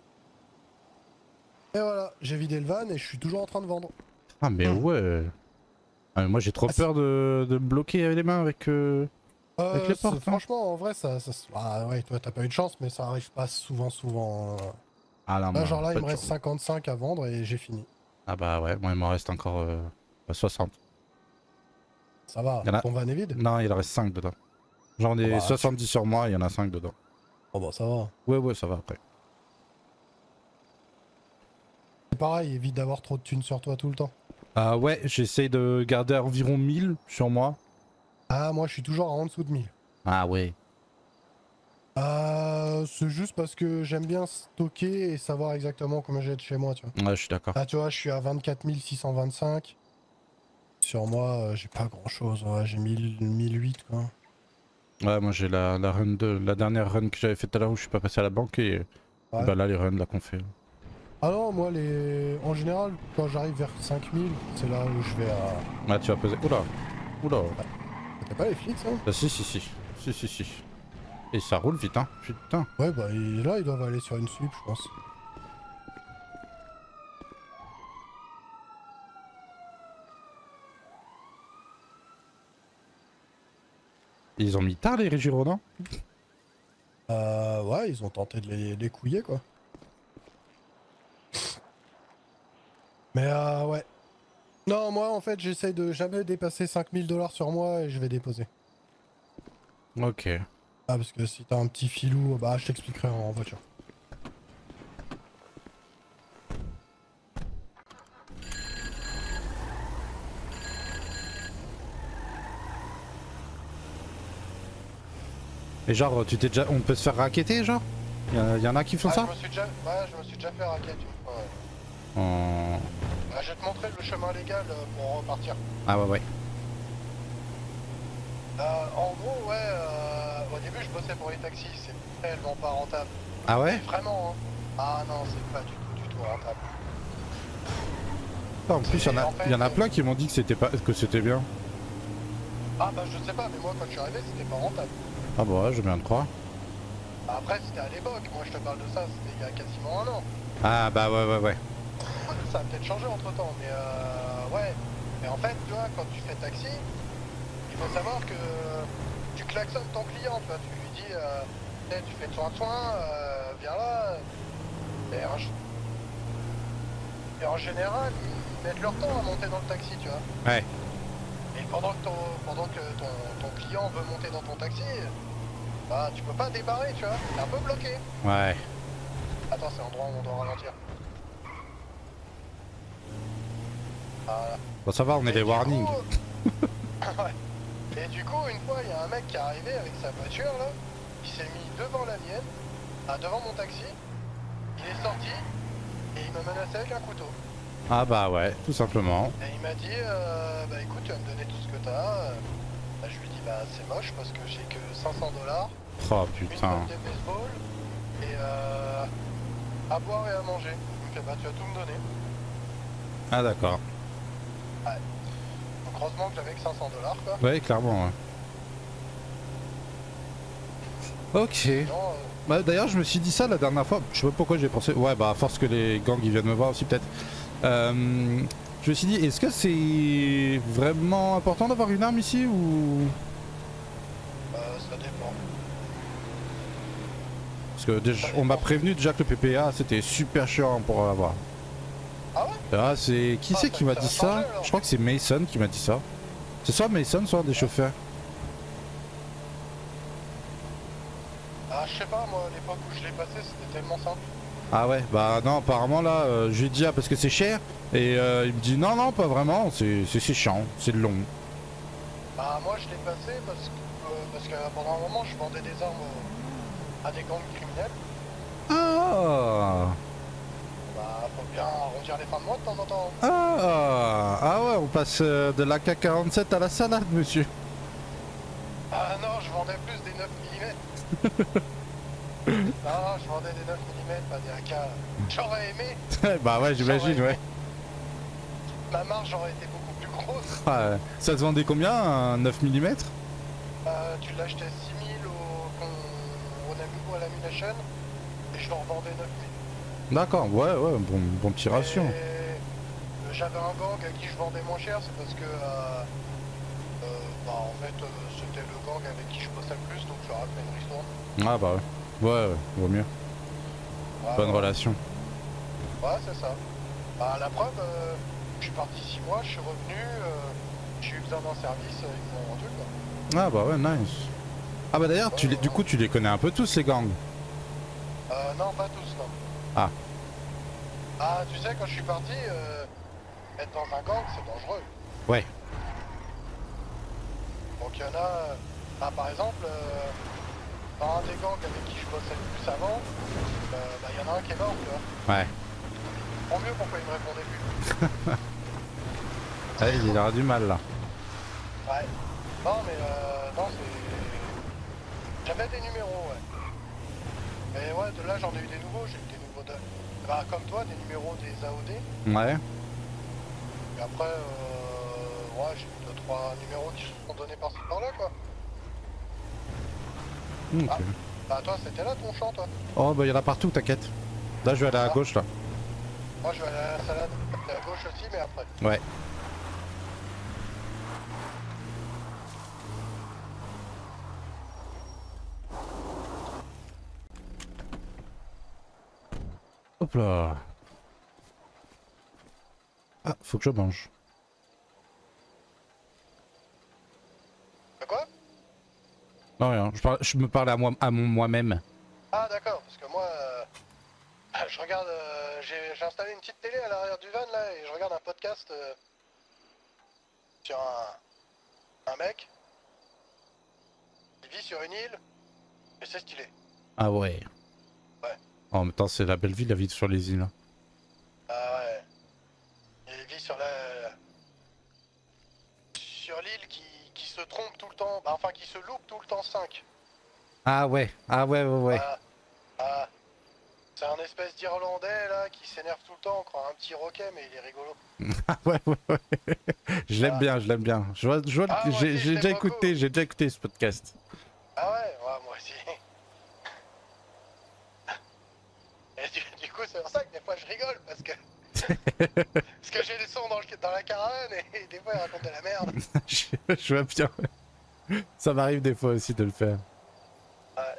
Et voilà, j'ai vidé le van et je suis toujours en train de vendre. Ah, mais ouais. Ah, mais moi j'ai trop Ah, peur de me bloquer les mains avec les portes. Hein. Franchement, en vrai, ça... Ah ouais, toi, t'as pas eu de chance, mais ça arrive pas souvent. Ah non, Là, genre là, pas il me de reste chance. 55 à vendre et j'ai fini. Ah bah ouais, moi il m'en reste encore 60. Ça va, Y en a- ton van est vide? Non, il en reste 5 dedans. J'en ai Ah bah, 70 sur moi, il y en a 5 dedans. Oh bah ça va. Ouais, ouais, ça va après. C'est pareil, évite d'avoir trop de thunes sur toi tout le temps. Ah ouais, j'essaye de garder environ 1000 sur moi. Ah, moi je suis toujours en dessous de 1000. Ah ouais. C'est juste parce que j'aime bien stocker et savoir exactement combien j'ai de chez moi, tu vois. Ouais, je suis d'accord. Ah, tu vois, je suis à 24 625. Sur moi, j'ai pas grand chose, ouais, j'ai 1008 quoi. Ouais, moi j'ai la run la dernière run que j'avais fait tout à l'heure où je suis pas passé à la banque et Ouais. bah là les runs là qu'on fait. Ah non, moi en général, quand j'arrive vers 5000, c'est là où je vais à... Ah, tu vas peser. Oula. Oula. T'as pas les flics, ça? Ah, si, si, si. Si, si, si. Et ça roule vite, hein. Putain. Ouais, bah là, ils doivent aller sur une sup, je pense. Ils ont mis tard les Régiro, non? Ouais, ils ont tenté de les couiller, quoi. Mais ouais. Non, moi, en fait, j'essaye de jamais dépasser 5000 $ sur moi et je vais déposer. Ok. Ah, parce que si t'as un petit filou, bah, je t'expliquerai en voiture. Et genre, tu t'es déjà. On peut se faire racketter, genre? Y en a qui font ça? Je me suis déjà fait raquette une fois. Ouais. En- Je vais te montrer le chemin légal pour repartir. Ah ouais, ouais. En gros, ouais, au début je bossais pour les taxis, c'est tellement pas rentable. Ah ouais? Vraiment, hein. Ah non, c'est pas du tout rentable. Ah, en plus, Et en fait, y en a plein qui m'ont dit que c'était bien. Ah bah je sais pas, mais moi quand je suis arrivé c'était pas rentable. Ah bah ouais, je veux bien te croire. Après c'était à l'époque, moi je te parle de ça, c'était il y a quasiment un an. Ah bah ouais, ouais, ouais. Ça a peut-être changé entre temps, mais ouais. Mais en fait, tu vois, quand tu fais taxi, il faut savoir que tu klaxonnes ton client, tu vois, tu lui dis, hey, tu fais de soin, viens là. Et en général, ils mettent leur temps à monter dans le taxi, tu vois. Ouais. Et pendant que ton client veut monter dans ton taxi, bah tu peux pas démarrer, tu vois, t'es un peu bloqué. Ouais. Attends, c'est l'endroit où on doit ralentir. Voilà. Bon, ça va, on est Et les du warnings. coup- Ouais. Et du coup, une fois, il y a un mec qui est arrivé avec sa voiture là. il s'est mis devant la mienne, devant mon taxi, il est sorti et il m'a menacé avec un couteau. Ah bah ouais, tout simplement. Et il m'a dit, bah écoute, tu vas me donner tout ce que t'as. Bah, je lui dis, bah c'est moche parce que j'ai que 500 $, Oh une putain. batte de baseball et à boire et à manger. Il me fait, bah tu vas tout me donner. Ah d'accord. Donc heureusement que j'avais que 500 $ quoi. Ouais, clairement. Ouais. Ok. Sinon, Bah, d'ailleurs, je me suis dit ça la dernière fois. Je sais pas pourquoi j'ai pensé. Ouais, bah à force que les gangs ils viennent me voir aussi peut-être. Je me suis dit, est-ce que c'est vraiment important d'avoir une arme ici ou... ça dépend. Parce que déjà, on m'a prévenu déjà que le PPA c'était super chiant pour l'avoir. Ah ouais? Ah, c'est... Qui c'est qui m'a ça dit va ça? changer, alors. Je crois que c'est Mason qui m'a dit ça. C'est soit Mason, soit un des chauffeurs. Ah je sais pas, moi à l'époque où je l'ai passé c'était tellement simple. Ah ouais, bah non, apparemment là, je lui ai dit ah parce que c'est cher. Et il me dit non, non, pas vraiment, c'est chiant, c'est long. Bah moi je l'ai passé parce que pendant un moment je vendais des armes à des gangs criminels. Ah Bah faut bien arrondir les fins de mois de temps en temps. ah ouais, on passe de l'AK-47 à la salade, monsieur. Ah non, je vendais plus des 9 mm. Non, je vendais des 9 mm, pas des AK. J'aurais aimé. Bah ouais, j'imagine, J'aurais ouais. aimé. Ma marge aurait été beaucoup plus grosse. Ah, ça se vendait combien, un 9 mm? Tu l'achetais 6000 au Lamination et je le revendais 9000. D'accord, ouais, ouais, bon petit ratio. Et j'avais un gang à qui je vendais moins cher, c'est parce que bah, en fait c'était le gang avec qui je bossais le plus, donc je leur ai fait une ristourne. Ah bah ouais. Ouais, vaut mieux. Ouais, Bonne ouais. relation. Ouais, c'est ça. Bah, la preuve, je suis parti 6 mois, je suis revenu, j'ai eu besoin d'un service, ils m'ont rendu quoi. Ah bah ouais, nice. Ah bah d'ailleurs, du coup, tu les connais un peu tous ces gangs. Non, pas tous, non. Ah. Ah, tu sais, quand je suis parti, être dans un gang, c'est dangereux. Ouais. Donc il y en a, par exemple, dans un des gangs avec qui je bossais le plus avant, bah, il y en a un qui est mort, tu vois. Ouais. Tant mieux pourquoi il me répondait plus. Ah, il aura du mal là. Ouais. Non, mais non, c'est... J'avais des numéros, ouais. Mais ouais, de là, j'en ai eu des nouveaux. J'ai eu des nouveaux de... Bah, comme toi, des numéros des AOD. Ouais. Et après, ouais, j'ai eu 2-3 numéros qui se sont donnés par-ci par-là, quoi. Ok. Ah. Bah, toi, c'était là ton champ, toi. Oh bah il y en a partout, t'inquiète. Là, je vais aller à Ah. gauche là. Moi, je vais aller à la salade. C'est à gauche aussi, mais après. Ouais. Hop là. Ah, faut que je mange. De quoi? Non, rien. Je me parlais à moi-même. Ah, d'accord, parce que moi, je regarde... j'ai installé une petite télé à l'arrière du van, là, et je regarde un podcast sur un mec. Il vit sur une île, et c'est stylé. Ah ouais. Ouais. En même temps, c'est la belle vie, la vie sur les îles. Ah ouais. Il vit sur sur l'île qui se trompe tout le temps, bah, enfin qui se loupe tout le temps 5. Ah ouais. Ah ouais, ouais, ouais. Ah, ah. C'est un espèce d'Irlandais là qui s'énerve tout le temps, on croit un petit roquet mais il est rigolo. Ah ouais, ouais, ouais. Je l'aime bien, je l'aime bien. Ah, moi aussi, je l'aime beaucoup. J'ai déjà écouté ce podcast. Ah ouais, ouais, moi aussi. Et du coup, c'est pour ça que des fois je rigole parce que parce que j'ai le son dans la caravane et des fois il raconte de la merde. Je vois bien. Ça m'arrive des fois aussi de le faire. Ouais.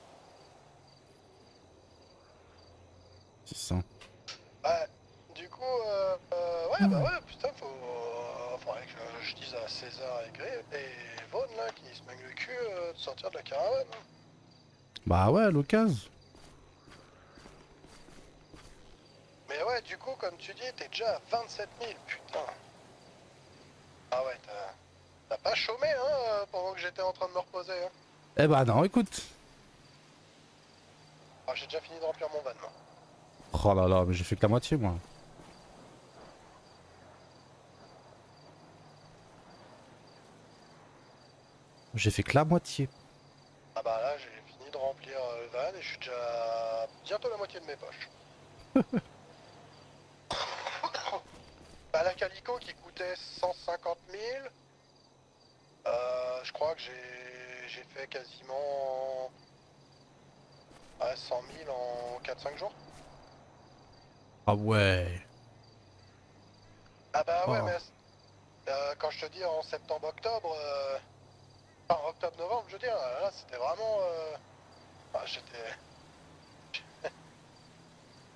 600. Ouais. Du coup, ouais, bah ouais, putain, faudrait que je dise à César et Vaughan là qui se mènent le cul de sortir de la caravane. Hein. Bah ouais, à l'occasion. Mais ouais, du coup, comme tu dis, t'es déjà à 27 000, putain. Ah ouais, t'as pas chômé, hein, pendant que j'étais en train de me reposer, hein. Eh bah non, écoute. Ah, j'ai déjà fini de remplir mon van, moi. Oh là là, mais j'ai fait que la moitié moi. J'ai fait que la moitié. Ah bah là, j'ai fini de remplir le van et je suis déjà bientôt la moitié de mes poches. Bah la Calico qui coûtait 150 000, je crois que j'ai fait quasiment 100 000 en 4-5 jours. Ah ouais. Ah bah ouais, Oh. mais quand je te dis en septembre-octobre, enfin octobre-novembre, je veux dire, là c'était vraiment...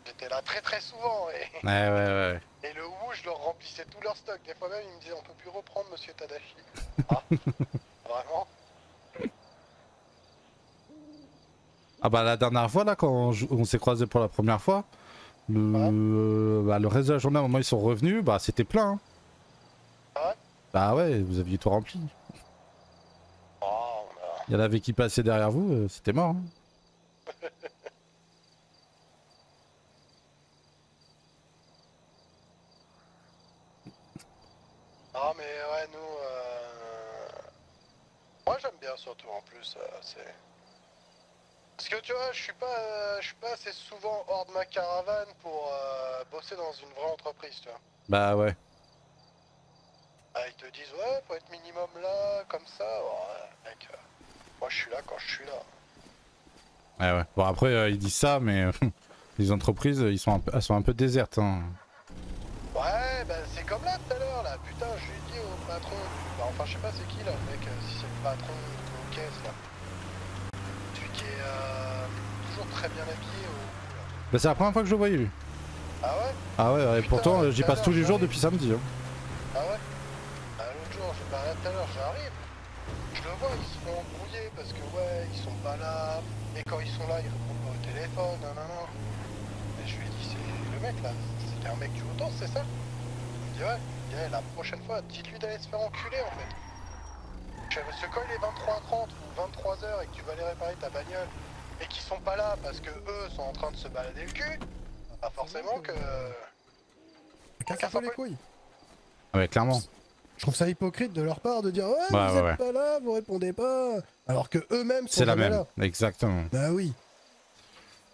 j'étais là très très souvent et, Ouais, ouais, ouais. et le hou, je leur remplissais tout leur stock. Des fois même, ils me disaient on peut plus reprendre, monsieur Tadashi. Ah, vraiment? Ah bah la dernière fois là, quand on s'est croisés pour la première fois, Ouais. le reste de la journée, à un moment ils sont revenus, bah c'était plein. Hein. Ah ouais? Bah ouais, vous aviez tout rempli. Oh, Il y en avait qui passaient derrière vous, c'était mort. Hein. ah mais ouais, nous... Moi j'aime bien surtout en plus, c'est... Parce que tu vois, je suis pas assez souvent hors de ma caravane pour bosser dans une vraie entreprise, tu vois. Bah ouais. Ah, ils te disent ouais, faut être minimum là, comme ça. Ouais, mec, moi je suis là quand je suis là. Ouais, ouais. Bon après ils disent ça, mais les entreprises elles sont un peu désertes. Hein. Ouais, bah c'est comme là tout à l'heure là. Putain, je lui ai dit au patron. Bah, enfin, je sais pas c'est qui là, le mec, si c'est le patron au caisse là. Celui qui est toujours très bien habillé au bout, là. Bah c'est la première fois que je le voyais lui. Ah ouais? Ah ouais, ouais. Putain, Pourtant tout j'y à passe l'heure, tous les jours j'arrive. depuis samedi. Hein. Ah ouais? Ah, l'autre jour, bah là tout à l'heure, j'arrive. Je le vois, ils se font embrouiller parce que ouais, ils sont pas là. Et quand ils sont là, ils répondent pas au téléphone, non, non, non. Et je lui ai dit, c'est le mec là, c'est un mec du haut c'est ça? Il me dit ouais. Il dit, ouais, la prochaine fois, dites-lui d'aller se faire enculer en fait. Je fais, parce que quand il est 23h30 ou 23h et que tu vas aller réparer ta bagnole et qu'ils sont pas là parce que eux sont en train de se balader le cul, bah forcément que... Casse un peu les couilles. Ah ouais, clairement. Je trouve ça hypocrite de leur part de dire ouais, Ouais, vous ouais, êtes ouais. pas là, vous répondez pas. Alors que eux-mêmes sont C'est la jamais même, là. exactement. Bah oui.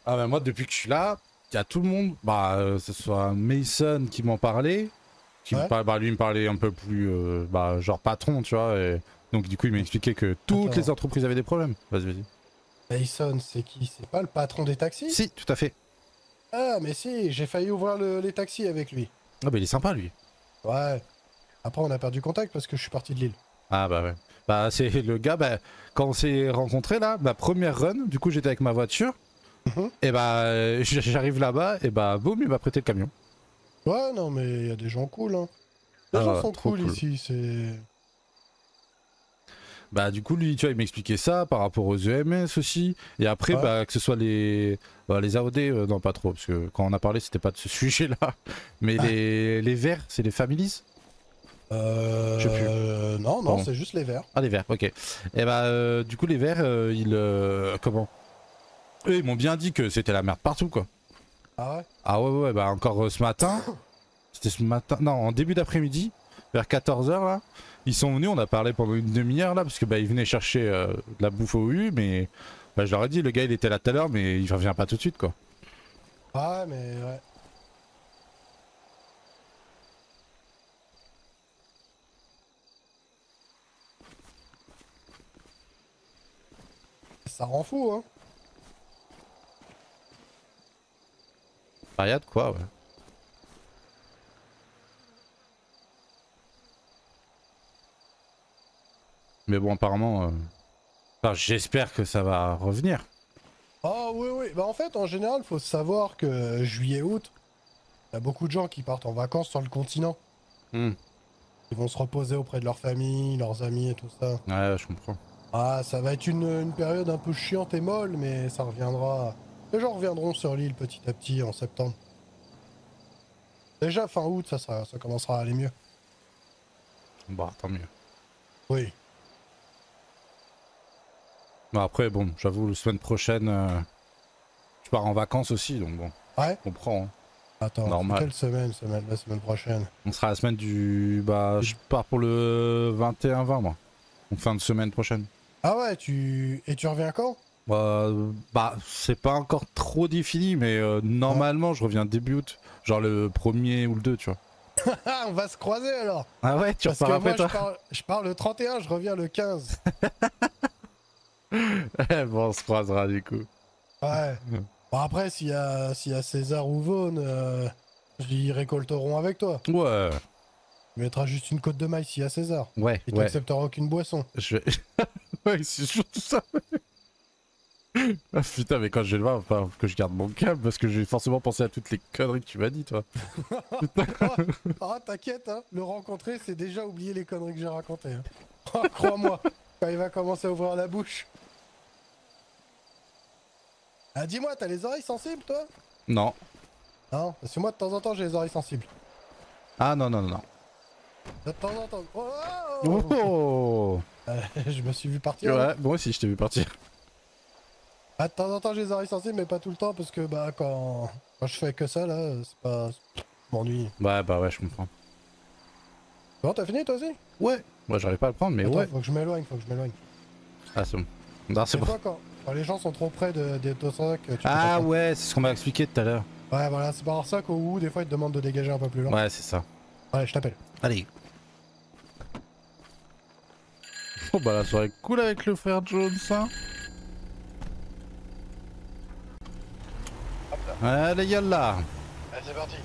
Ah bah moi depuis que je suis là, il y a tout le monde, bah ce soit Mason qui m'en parlait, qui me Ouais. parle, bah lui il me parlait un peu plus, bah genre patron tu vois, et donc du coup il m'a expliqué que toutes Attends. les entreprises avaient des problèmes. Vas-y, vas-y. Mason, c'est qui? C'est pas le patron des taxis? Si, tout à fait. Ah, mais si, j'ai failli ouvrir les taxis avec lui. Ah bah il est sympa lui. Ouais. Après, on a perdu contact parce que je suis parti de l'île. Ah bah ouais. Bah c'est le gars, bah quand on s'est rencontrés là, ma première run, du coup j'étais avec ma voiture, Mhm. et bah j'arrive là-bas, et bah boum il m'a prêté le camion. Ouais, non, mais il y a des gens cool, hein. Les gens Ah sont trop cool cool. ici, c'est... Bah du coup lui tu vois il m'expliquait ça par rapport aux EMS aussi et après Ouais. bah que ce soit les AOD non pas trop parce que quand on a parlé c'était pas de ce sujet là mais Ah. les verts c'est les families. Je sais plus. Non, non, Pardon. c'est juste les verts. Ah les verts ok et bah du coup les verts ils comment eux ils m'ont bien dit que c'était la merde partout quoi. Ah ouais? Ah ouais ouais bah encore ce matin c'était ce matin non en début d'après-midi vers 14h là. Ils sont venus, on a parlé pendant une demi-heure là, parce que bah ils venaient chercher de la bouffe au U, mais bah, je leur ai dit, le gars il était là tout à l'heure, mais il revient pas tout de suite quoi. Ah, mais ouais. Ça rend fou, hein. Pariade quoi, ouais. Mais bon, apparemment, enfin, j'espère que ça va revenir. Ah oui, oui. Bah en fait, en général, faut savoir que juillet-août, il y a beaucoup de gens qui partent en vacances sur le continent. Hmm. Ils vont se reposer auprès de leur famille, leurs amis et tout ça. Ouais, je comprends. Ah, ça va être une période un peu chiante et molle, mais ça reviendra. Les gens reviendront sur l'île petit à petit en septembre. Déjà fin août, ça commencera à aller mieux. Bah, tant mieux. Oui. Bon, après, bon, j'avoue, la semaine prochaine, je Je pars en vacances aussi, donc bon. Ouais. On comprend. Hein. Attends, Normal. quelle semaine? La semaine prochaine. On sera la semaine du... Bah, je pars pour le 21-20, moi. Donc fin de semaine prochaine. Ah ouais, et tu reviens quand? Bah, c'est pas encore trop défini, mais normalement, je reviens début août. Genre le 1er ou le 2, tu vois. Ah, on va se croiser alors. Ah ouais, tu Parce que repars après, moi, toi je pars le 31, je reviens le 15. Bon, on se croisera, du coup. Ouais. Bon, après, s'il y a César ou Vaughan, ils récolteront avec toi. Ouais, Tu mettras juste une côte de maille s'il y a César. ouais, Il ouais. t'acceptera aucune boisson. Je vais... ouais, c'est surtout ça. Ah, putain, mais quand je vais le voir, il va falloir que je garde mon calme parce que je vais forcément penser à toutes les conneries que tu m'as dit, toi. Ah, t'inquiète, hein, le rencontrer, c'est déjà oublier les conneries que j'ai racontées. Hein. Oh, crois-moi, quand il va commencer à ouvrir la bouche. Ah, dis-moi, t'as les oreilles sensibles, toi? Non. Non, parce que moi, de temps en temps, j'ai les oreilles sensibles. Ah non, non, non, non. De temps en temps. Oh, Oh, je me suis vu partir. Là. ouais, moi aussi, je t'ai vu partir. Ah, de temps en temps, j'ai les oreilles sensibles, mais pas tout le temps, parce que bah, quand je fais que ça, là, c'est pas. Je m'ennuie. Ouais, bah ouais, je comprends. Bon, t'as fini, toi aussi? Ouais. Moi, j'arrive pas à le prendre, mais Attends, ouais. faut que je m'éloigne, Ah, c'est bon. Non, c'est Des bon. fois, quand les gens sont trop près des Tosac, tu peux pas Ah faire. ouais, c'est ce qu'on m'a expliqué tout à l'heure. Ouais, voilà, c'est par ça qu'au bout, des fois, ils te demandent de dégager un peu plus loin. Ouais, c'est ça. Allez, je t'appelle. Allez. Oh bah la soirée est cool avec le frère Jones, hein. Hop là. Allez, yallah. Allez, c'est parti.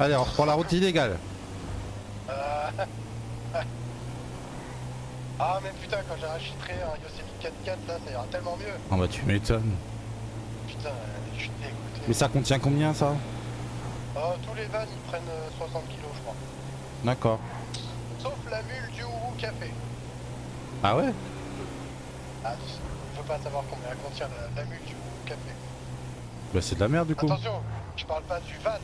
Allez, on reprend la route illégale. Ah, mais putain, quand j'ai rachèterai un Yosemite 4x4, là, ça ira tellement mieux. Ah bah tu m'étonnes. Putain, je suis dégoûté. Mais ça contient combien, ça? Tous les vannes, ils prennent 60 kilos, je crois. D'accord. Sauf la mule du Ourou Café. Ah ouais? Ah, je veux pas savoir combien contient la mule du Ourou Café. Bah c'est de la merde, du coup. Attention, je parle pas du van, Ouais,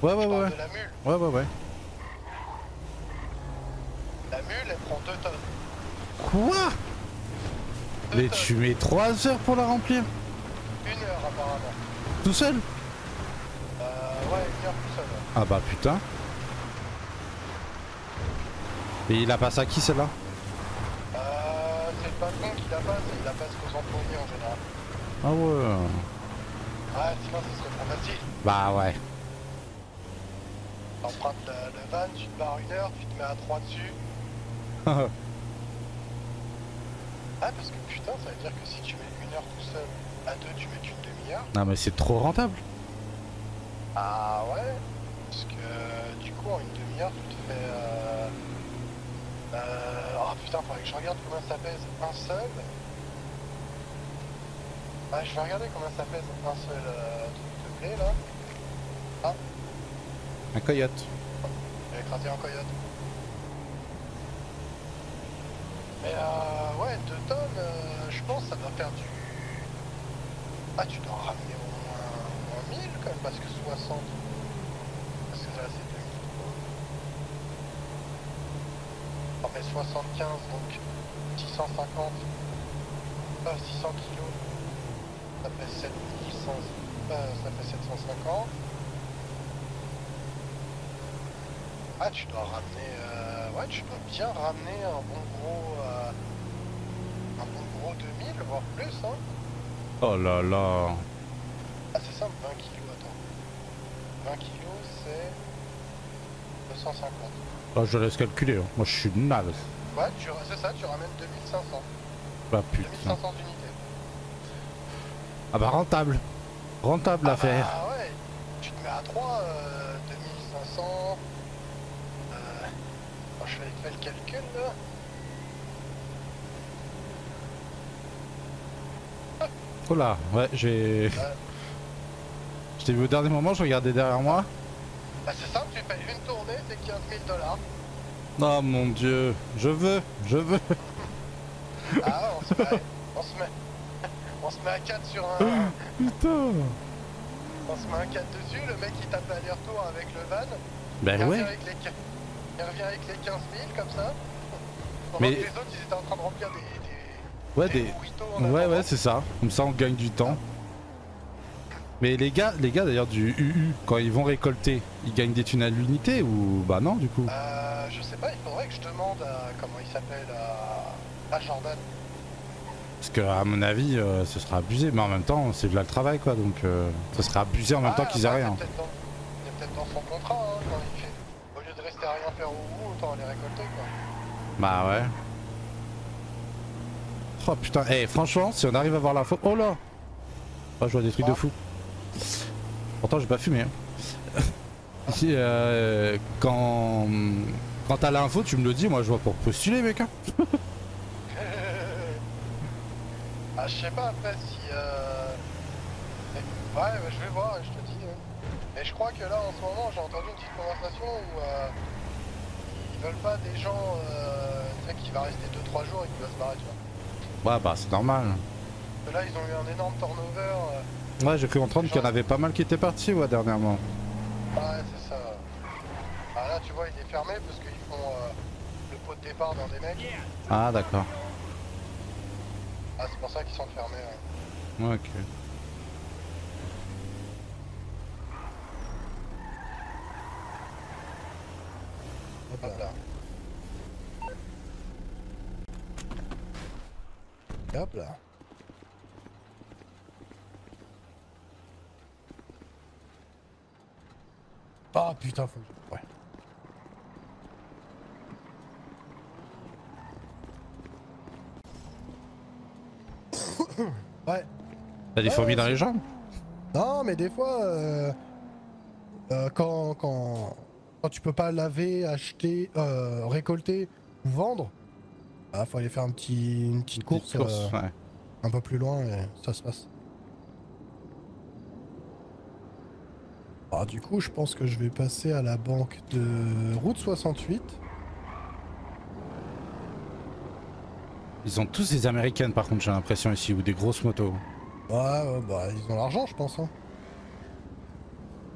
je ouais, parle ouais. de la mule. Ouais, ouais, ouais. La mule, elle prend 2 tonnes. Quoi? 2 Mais tonnes. tu mets 3 heures pour la remplir? 1 heure, apparemment. Tout seul? Ouais, 1 heure tout seul. Ouais. Ah bah putain. Et il a pas ça qui, celle-là? C'est le patron qui la passe, et il la passe qu'aux employés en général. Ah ouais. Ouais, sinon ce serait trop facile. Bah ouais. T'empruntes le van, tu te barres 1 heure, tu te mets à 3 dessus. Ah, parce que putain, ça veut dire que si tu mets 1 heure tout seul, à 2 tu mets qu'une demi-heure. Non mais c'est trop rentable. Ah ouais. Parce que du coup, en une demi-heure, tu te fais. Oh putain, faudrait que je regarde combien ça pèse un seul. Ah, je vais regarder combien ça pèse un seul truc de blé là. Ah, Un coyote. j'ai écrasé un coyote. Mais ouais, 2 tonnes, je pense que ça doit faire du... Ah, tu dois ramener au moins 1000 quand même, parce que 60... Parce que là, c'est 2000. On fait 75, donc 650... 600 kilos. Ça fait 7100... ça fait 750. Ah, tu dois ramener... ouais, tu dois bien ramener un bon gros... un bon gros 2000, voire plus, hein. Oh là là. Ah, c'est simple, 20 kilos, attends. 20 kilos, c'est... 250. Ah, je laisse calculer, hein. Moi je suis naze. Ouais, c'est ça, tu ramènes 2500. Bah putain. 2500 unités. Ah bah rentable. Rentable l'affaire. Ah ouais, tu te mets à 3, 2500... Quand je fais le calcul, là... Oh là, ouais, j'ai... Je t'ai vu au dernier moment, je regardais derrière moi. Bah c'est simple, tu fais une tournée, c'est 15 000 $. Oh mon dieu, je veux. Ah ouais, on se met à 4 sur un... Putain. On se met un 4 dessus, le mec il tape l'aller-retour avec le van. Ben il, ouais. il revient avec les 15 000 comme ça. Pendant Mais- que les autres ils étaient en train de remplir Ouais, des des... burritos en Ouais, attendant. ouais, c'est ça. Comme ça, on gagne du temps. Mais les gars d'ailleurs du UU, quand ils vont récolter, ils gagnent des thunes à l'unité ou bah non du coup. Je sais pas, il faudrait que je demande à, comment il s'appelle, à Jordan. Parce que à mon avis, ce sera abusé. Mais en même temps, c'est de là le travail quoi. Donc, ce sera abusé en même temps qu'ils aient rien. Il est peut-être dans son contrat, hein, quand il fait. Au lieu de rester à rien faire au bout, autant aller récolter quoi. Bah ouais. Oh putain, eh franchement, si on arrive à voir l'info. Oh là. Oh, je vois des trucs de fou. Pourtant, j'ai pas fumé. Hein. Si, quand t'as l'info, tu me le dis. Moi, je vois pour postuler, mec. Hein. Ah, je sais pas après si. Ouais, je vais voir et je te dis. Et je crois que là, en ce moment, j'ai entendu une petite conversation où ils veulent pas des gens tu sais, qui va rester 2-3 jours et qui va se barrer, tu vois. Ouais, bah c'est normal. Parce que là, ils ont eu un énorme turnover. Ouais, j'ai cru entendre qu'il y en avait pas mal qui étaient partis, ouais, dernièrement. Ouais, c'est ça. Ah, là, tu vois, il est fermé parce qu'ils font le pot de départ dans des mecs. Ah, d'accord. Ah, c'est pour ça qu'ils sont fermés. Ouais. Ouais, ok. Hop là. Hop là. Ah putain, faut que je... Ouais. Ouais. T'as des fourmis dans les jambes? Non, mais des fois, quand tu peux pas laver, acheter, récolter ou vendre, bah, faut aller faire une petite course, Ouais. un peu plus loin et ça se passe. Ah, du coup, je pense que je vais passer à la banque de Route 68. Ils ont tous des américaines par contre, j'ai l'impression ici, ou des grosses motos. Ouais, bah ils ont l'argent, je pense. Hein.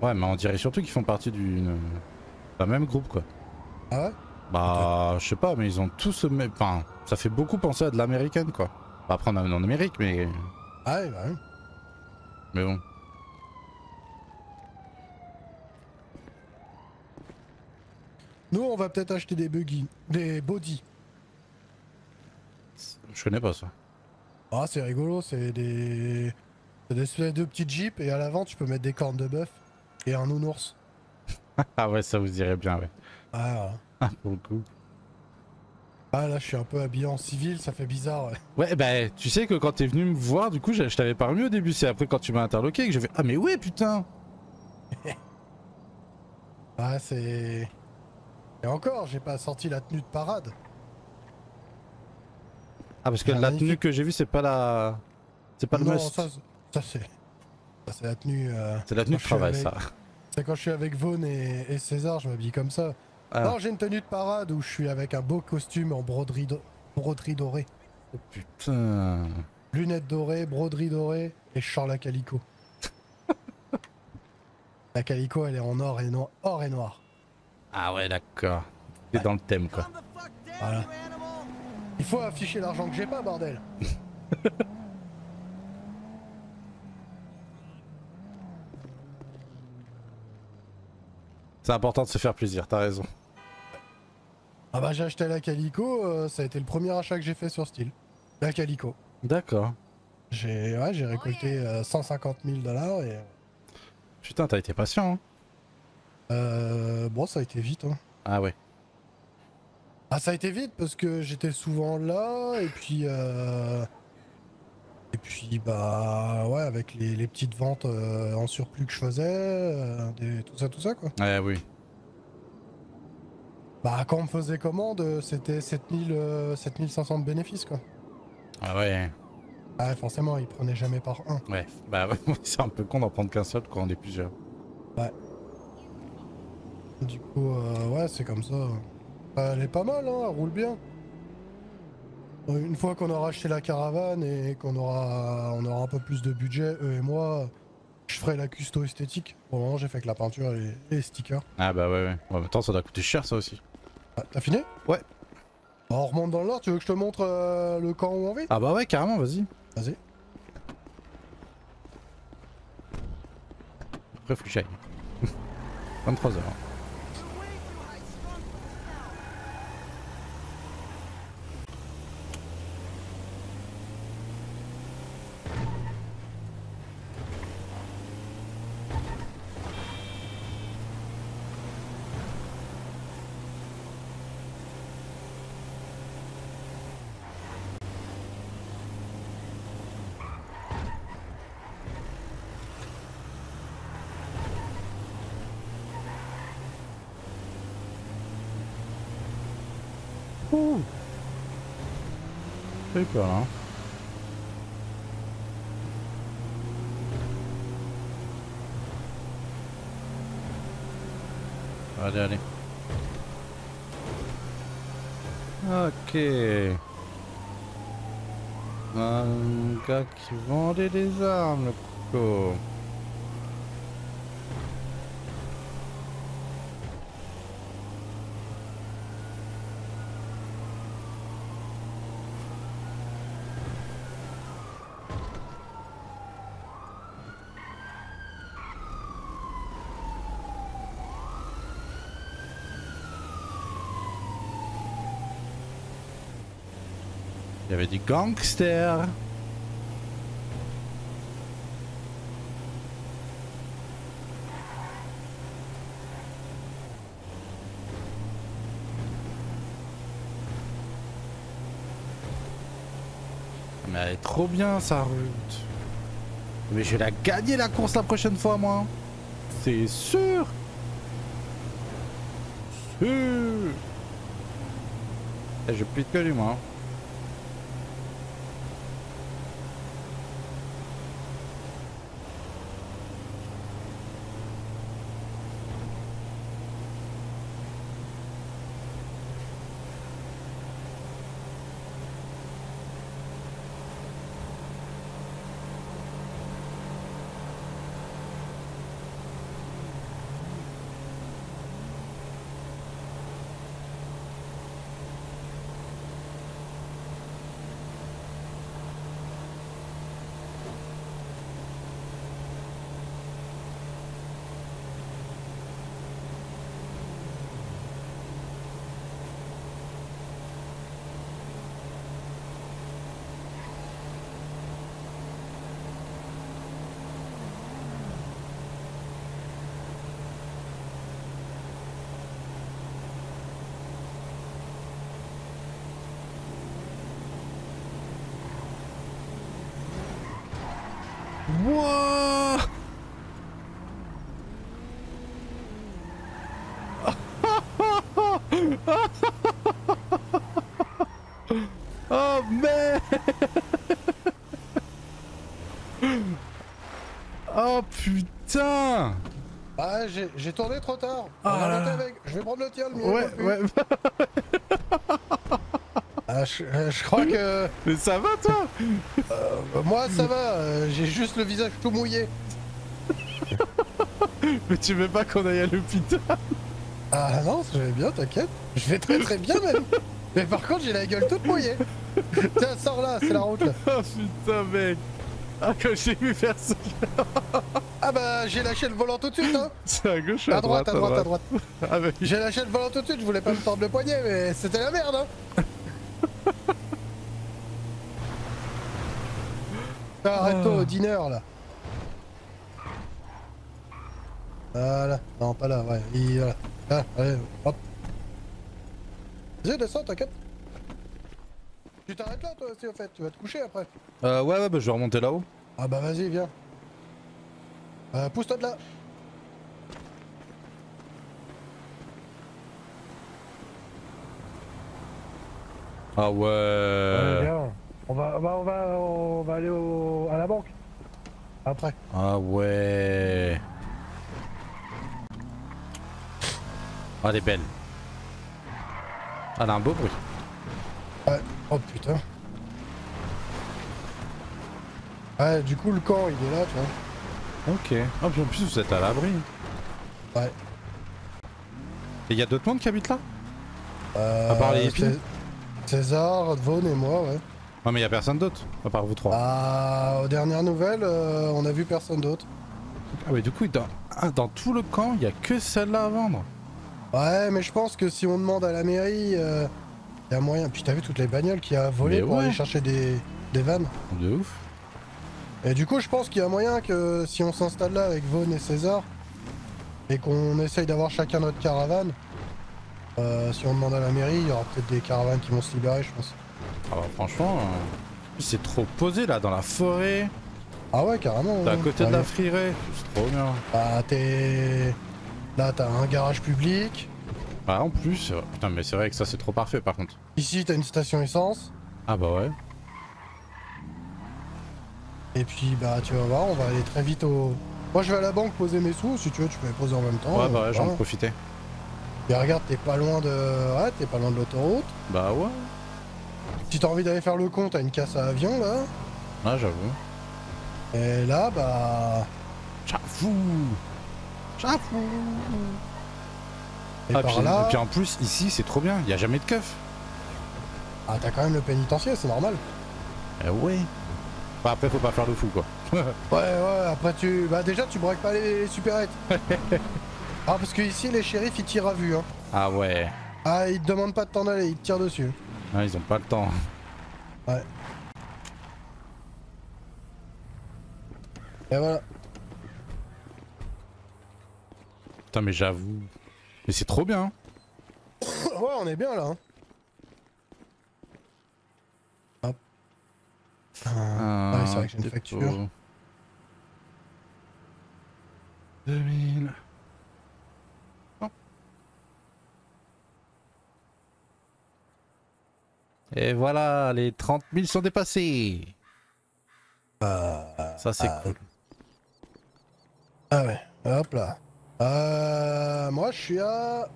Ouais, mais on dirait surtout qu'ils font partie d'un même groupe quoi. Ah ouais? Bah, je sais pas, mais ils ont tous. Enfin, ça fait beaucoup penser à de l'américaine quoi. Bah, après, on est en Amérique, mais. Ah ouais, bah ouais. Mais bon. Nous, on va peut-être acheter des buggy, des body. Je connais pas ça. Ah, c'est rigolo, c'est des espèces de petits jeeps et à l'avant, tu peux mettre des cornes de bœuf et un nounours. Ah ouais, ça vous irait bien, ouais. Ah, voilà. Ah, pour le coup. Ah, là, je suis un peu habillé en civil, ça fait bizarre, ouais. Ouais, bah, tu sais que quand t'es venu me voir, du coup, je t'avais parlé au début. C'est après quand tu m'as interloqué que j'ai fait. Ah, mais ouais, putain! Ah, c'est. Et encore, j'ai pas sorti la tenue de parade. Ah, parce que Ah, la magnifique. tenue que j'ai vue, c'est pas la. C'est pas le Non, must. ça c'est. Ça, c'est la tenue. C'est la tenue de quand je suis travail, avec- ça. C'est quand je suis avec Vaughn et César, je m'habille comme ça. Ah. Non, j'ai une tenue de parade où je suis avec un beau costume en broderie dorée. Oh putain. Lunettes dorées, broderie dorée et je sors la calico. La calico, elle est en or et noir. Ah ouais, d'accord. T'es dans le thème, quoi. Voilà. Il faut afficher l'argent que j'ai pas, bordel. C'est important de se faire plaisir, t'as raison. Ah bah j'ai acheté la calico, ça a été le premier achat que j'ai fait sur Steel. La calico. D'accord. J'ai récolté 150 000 $ et Putain, t'as été patient, hein. bon, ça a été vite. Hein. Ah ouais. Ah, ça a été vite parce que j'étais souvent là et puis bah ouais, avec les petites ventes en surplus que je faisais, tout ça quoi. Ouais, oui. Bah quand on me faisait commande, c'était 7500 de bénéfices quoi. Ah ouais. Ah forcément, ils prenaient jamais par un. Ouais. Bah ouais, c'est un peu con d'en prendre qu'un seul quand on est plusieurs. Du coup, ouais, c'est comme ça. Elle est pas mal, hein, elle roule bien. Une fois qu'on aura acheté la caravane et on aura un peu plus de budget, eux et moi, je ferai la custo esthétique. Pour le moment, j'ai fait que la peinture et les stickers. Ah bah ouais, ouais. En même temps, ça doit coûter cher, ça aussi. Ah, t'as fini? Ouais. Bah, on remonte dans le nord, tu veux que je te montre le camp où on vit? Ah bah ouais, carrément, vas-y. Vas-y. Après, faut que j'aille. 23h. Ouh. J'ai peur hein. Allez, allez. Ok. Un gars qui vendait des armes, le coco. Il y avait des gangsters. Mais elle est trop bien sa route. Mais je vais la gagner la course la prochaine fois moi. C'est sûr. Sûr. Et je plie que lui moi. Wouah. Oh merde. Oh putain. Ah, j'ai tourné trop tard. Ah On va là arrêter là. avec. Je vais prendre le tien, le mien. Ouais, il ouais. Ah, je crois que. Mais ça va toi? Moi, ça va. J'ai juste le visage tout mouillé. Mais tu veux pas qu'on aille à l'hôpital? Ah non, je vais bien, t'inquiète. Je vais très très bien même. Mais par contre, j'ai la gueule toute mouillée. Tiens, sors là, c'est la route là. Oh putain mec. Ah quand j'ai vu faire ça. Ah bah, j'ai lâché le volant tout de suite, hein. C'est à gauche ou À droite, à droite, à droite. Ah bah J'ai lâché le volant tout de suite, je voulais pas me tordre le poignet, mais c'était la merde, hein. Ah, arrête-toi au dîner là. Voilà, non pas là, ouais, voilà. Ah, allez, hop. Vas-y, descends, t'inquiète. Tu t'arrêtes là toi aussi au fait, tu vas te coucher après. ouais bah je vais remonter là-haut. Ah bah vas-y, viens. Pousse-toi de là. Ah ouais. Viens. On va aller à la banque. Après. Ah ouais. Ah elle est belle. Ah elle a un beau bruit. Ouais. Oh putain. Ouais, du coup le camp il est là, tu vois. Ok. Ah puis en plus vous êtes à l'abri. Ouais. Et y a d'autres monde qui habitent là? À part les épines? César, Vaughan et moi, ouais. Non mais y a personne d'autre, à part vous trois. Ah, aux dernières nouvelles, on a vu personne d'autre. Ah mais du coup, dans tout le camp, il y a que celle-là à vendre. Ouais, mais je pense que si on demande à la mairie, y a moyen. Puis t'as vu toutes les bagnoles qu'il y a à voler Mais pour ouais. aller chercher des vannes. De ouf. Et du coup, je pense qu'il y a moyen que si on s'installe là avec Vaughan et César, et qu'on essaye d'avoir chacun notre caravane, si on demande à la mairie, il y aura peut-être des caravanes qui vont se libérer, je pense. Ah bah franchement, c'est trop posé là, dans la forêt. Ah ouais, carrément. T'es à hein. côté de Ouais. la friterie, c'est trop bien. Bah, t'es... Là, t'as un garage public. Bah en plus, putain mais c'est vrai que ça c'est trop parfait par contre. Ici, t'as une station essence. Ah bah ouais. Et puis, bah, tu vas voir, on va aller très vite au... Moi, je vais à la banque poser mes sous. Si tu veux, tu peux les poser en même temps. Ouais bah ouais, j'en voilà. profitais. Et regarde, t'es pas loin de... Ouais, t'es pas loin de l'autoroute. Bah ouais. Si t'as envie d'aller faire le compte, t'as une casse à avion, là. Ah j'avoue. Et là, bah... J'avoue. J'avoue. Et Ah, par puis, là... et puis en plus ici c'est trop bien, il y a jamais de keuf. Ah, t'as quand même le pénitencier, c'est normal. Eh ouais. Bah après faut pas faire le fou quoi. Ouais, après tu... Bah déjà, tu braques pas les supérettes. Ah, parce que ici, les shérifs, ils tirent à vue, hein. Ah ouais. Ah, ils te demandent pas de t'en aller, ils te tirent dessus. Ah, ils ont pas le temps. Ouais. Et voilà. Putain mais j'avoue. Mais c'est trop bien. Ouais, on est bien là. Hein. Hop. Ah oui, c'est vrai que j'ai une facture. 2000. Non. Et voilà, les 30 000 sont dépassés. Ça c'est cool. Ah ouais, hop là. Moi je suis à...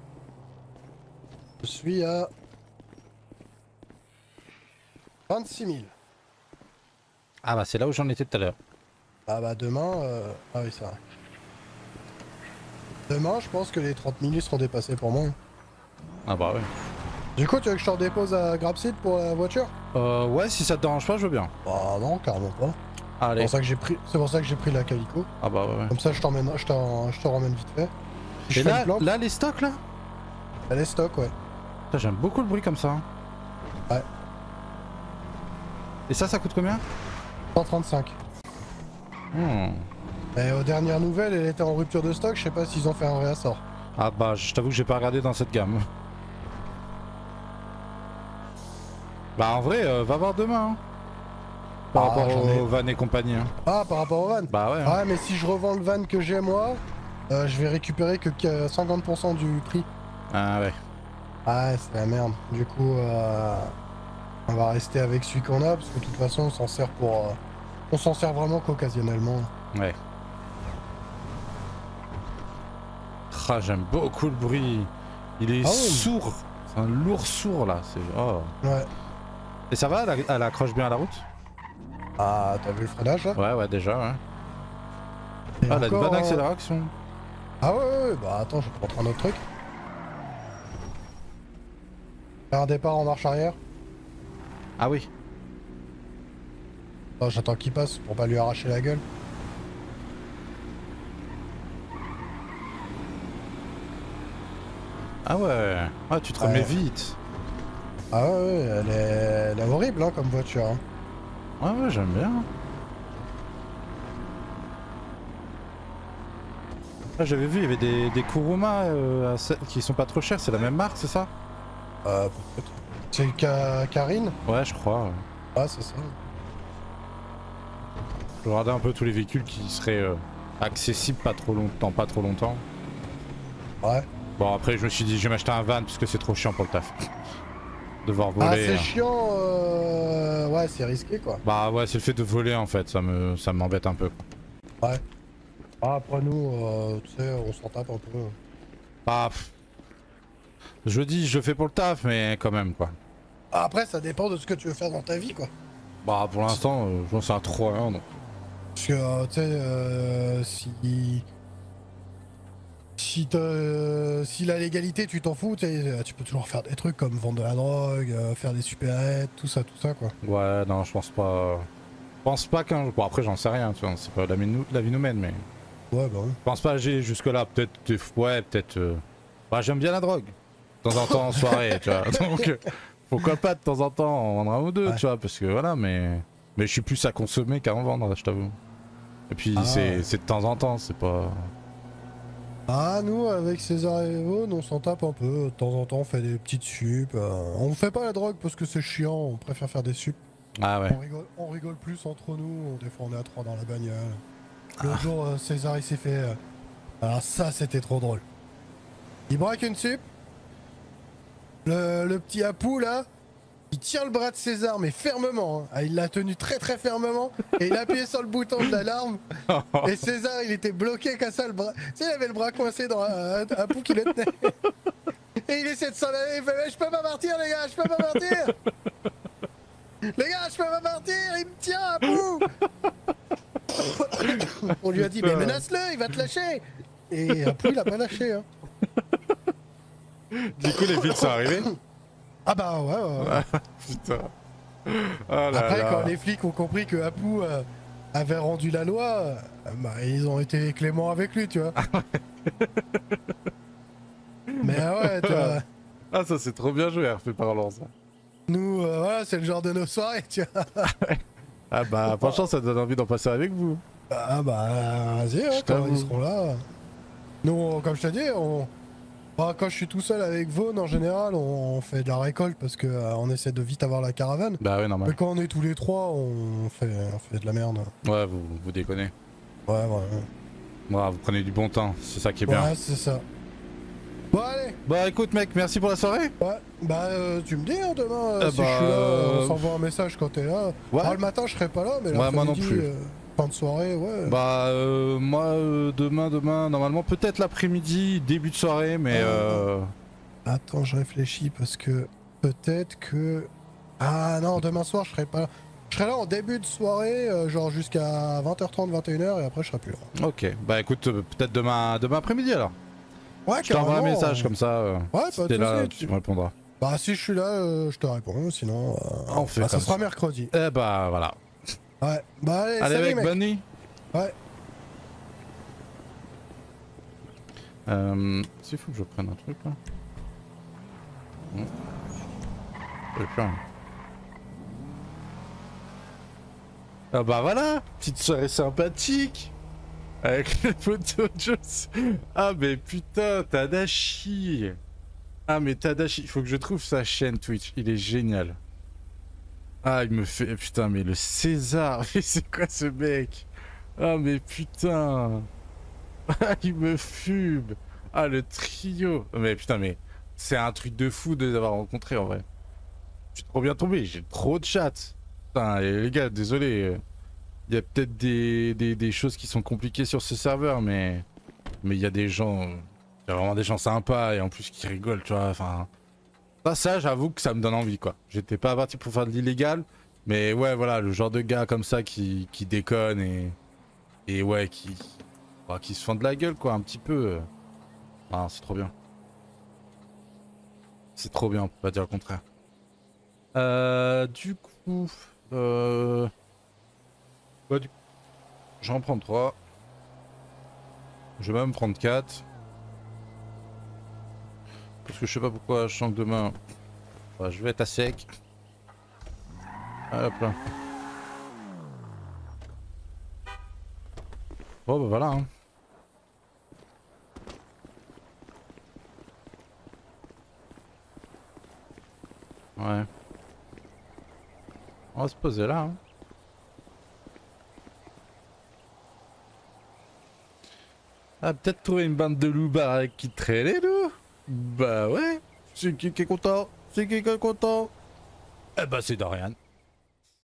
Je suis à... 26 000. Ah bah c'est là où j'en étais tout à l'heure. Ah bah demain... Ah oui, c'est vrai. Demain, je pense que les 30 000 seront dépassés pour moi. Ah bah ouais. Du coup, tu veux que je te redépose à Grapseed pour la voiture? Ouais, si ça te dérange pas, je veux bien. Bah non, carrément pas. C'est Allez. pour ça que j'ai pris la Calico. Ah bah ouais. Comme ça, je te ramène vite fait. Je Et fais là, le plan. là, les stocks là Elle est stock, ouais. Putain, j'aime beaucoup le bruit comme ça. Ouais. Et ça coûte combien 135. Et aux dernières nouvelles, elle était en rupture de stock. Je sais pas s'ils ont fait un réassort. Ah bah, je t'avoue que j'ai pas regardé dans cette gamme. Bah en vrai, va voir demain. Hein. Par rapport au van et compagnie. Hein. Ah, par rapport au van? Bah ouais. Hein. Ouais, mais si je revends le van que j'ai moi, je vais récupérer que 50% du prix. Ah ouais. Ah, c'est la merde. Du coup, on va rester avec celui qu'on a parce que de toute façon, on s'en sert pour. On s'en sert vraiment qu'occasionnellement. Ouais. Ah, j'aime beaucoup le bruit. Il est sourd. C'est un lourd sourd là. Oh. Ouais. Et ça va, elle accroche bien à la route? Ah, t'as vu le freinage là? Ouais, déjà, ouais. Et Ah, elle a une encore, bonne accélération. Ah ouais, bah attends, je vais te montrer un autre truc. Faire un départ en marche arrière. Ah oui. Attends, j'attends qu'il passe pour pas lui arracher la gueule. Ah ouais. Ah, tu te remets vite. Ah ouais, elle est horrible hein, comme voiture. Hein. Ouais, j'aime bien. Ah, j'avais vu, il y avait des Kuruma qui sont pas trop chers, c'est la même marque, c'est ça? Peut-être. C'est Karine? Ouais, je crois. Ouais. Ah, c'est ça. Je regardais un peu tous les véhicules qui seraient accessibles pas trop longtemps. Ouais. Bon, après, je me suis dit, je vais m'acheter un van parce que c'est trop chiant pour le taf. Devoir voler. Ah, c'est chiant. Ouais, c'est risqué quoi. Bah ouais, c'est le fait de voler en fait, ça m'embête un peu. Ouais. Ah, après nous, tu sais, on s'en tape un peu. Bah, je dis, je le fais pour le taf, mais quand même quoi. Après, ça dépend de ce que tu veux faire dans ta vie quoi. Bah, pour l'instant, je pense à 3 ans donc. Parce que, tu sais, si... Si la légalité tu t'en fous, tu peux toujours faire des trucs comme vendre de la drogue, faire des supérettes, tout ça quoi. Ouais, non, je pense pas. Je pense pas qu'un. Bon, après, j'en sais rien, tu vois, c'est pas la vie nous mène, mais. Ouais, bah oui. Je pense pas agir jusque-là, peut-être. Ouais, peut-être. Bah, j'aime bien la drogue. De temps en temps en soirée, tu vois. Donc, pourquoi pas de temps en temps en vendre un ou deux, Ouais. tu vois, parce que voilà, mais. Mais je suis plus à consommer qu'à en vendre, je t'avoue. Et puis, c'est Ouais. de temps en temps, c'est pas. Ah, nous, avec César et Evan, on s'en tape un peu. De temps en temps, on fait des petites supes. On fait pas la drogue parce que c'est chiant, on préfère faire des supes. Ah ouais. On rigole plus entre nous. Des fois, on est à 3 dans la bagnole. L'autre jour, César, il s'est fait. Alors, ça, c'était trop drôle. Il braque une sup. Le petit Apou, là, il tient le bras de César, mais fermement. Hein. Ah, il l'a tenu très très fermement. Et il a appuyé sur le bouton de l'alarme. Et César, il était bloqué comme ça, le bras. Tu sais, il avait le bras coincé dans Apou qui le tenait. Et il essaie de s'en aller. Il fait, mais je peux pas partir, les gars, je peux pas partir. Les gars, je peux pas partir, il me tient, Apou. On lui a dit, mais menace-le, il va te lâcher. Et Apou, il a pas lâché. Hein. Du coup, les flics sont arrivés. Ah bah ouais. Putain. Oh là Après, là. quand les flics ont compris que Apou avait rendu la loi, bah, ils ont été cléments avec lui, tu vois. Mais ouais, tu vois, Ah, ça c'est trop bien joué, RP parlant ça. nous, voilà, c'est le genre de nos soirées, tu vois. Ah bah, franchement, ça donne envie d'en passer avec vous. Ah bah, vas-y, hein, Je quand t'avoue. ils seront là. Nous, comme je te dis, bah, quand je suis tout seul avec Vaughn, en général, on fait de la récolte parce que on essaie de vite avoir la caravane. Bah ouais, Mais normal. quand on est tous les trois, on fait de la merde. Ouais, vous déconnez. Ouais, ouais. Ouais, vous prenez du bon temps, c'est ça qui est bien. Ouais, c'est ça. Bon, allez. Bah écoute mec, merci pour la soirée. Ouais, bah tu me dis hein, demain si bah, je suis là, on s'envoie un message quand t'es là. Ouais. Alors, le matin je serai pas là, mais Ouais, moi non l'après-midi, plus. fin de soirée, ouais. Bah moi demain, normalement peut-être l'après-midi, début de soirée, mais Attends, je réfléchis parce que peut-être que... Ah non, demain soir je serai pas là. Je serai là en début de soirée, genre jusqu'à 20h30, 21h et après je serai plus là. ok. Bah écoute, peut-être demain après-midi alors. Ouais, Je t'envoie un carrément. message comme ça. Ouais, si pas de t'es là, soucis, tu me répondras. Bah si je suis là, je te réponds, sinon... On fait ça comme sera ça. mercredi. Eh bah voilà. Ouais, bah allez, Allez salut mec, bonne nuit. Ouais. S'il faut que je prenne un truc là. Non. J'ai plus rien. Ah bah voilà, petite soirée sympathique avec les photos de Joss. Ah mais putain, Tadashi. Ah mais Tadashi, il faut que je trouve sa chaîne Twitch, il est génial. Ah il me fait, putain mais le César, mais c'est quoi ce mec? Ah mais putain. Ah il me fume. Ah le trio. Mais putain mais c'est un truc de fou de les avoir rencontrés en vrai. Je suis trop bien tombé, j'ai trop de chats. Putain les gars, désolé. Il y a peut-être des choses qui sont compliquées sur ce serveur, mais il y a des gens, il y a vraiment des gens sympas et en plus qui rigolent, tu vois. Enfin, ça j'avoue que ça me donne envie, quoi. J'étais pas parti pour faire de l'illégal, mais ouais, voilà, le genre de gars comme ça qui déconne et ouais, qui se font de la gueule, quoi, un petit peu. Ah, c'est trop bien. C'est trop bien, on peut pas dire le contraire. Du coup, bah, j'en prends 3. Je vais même prendre 4. Parce que je sais pas pourquoi, je sens que demain, bah, je vais être à sec. Hop là. Bon bah voilà. Hein. Ouais. On va se poser là. Hein. Ah, peut-être trouver une bande de loupards avec qui traîner, nous? Bah ouais. C'est qui est content? C'est qui est content? Eh bah c'est Dorian.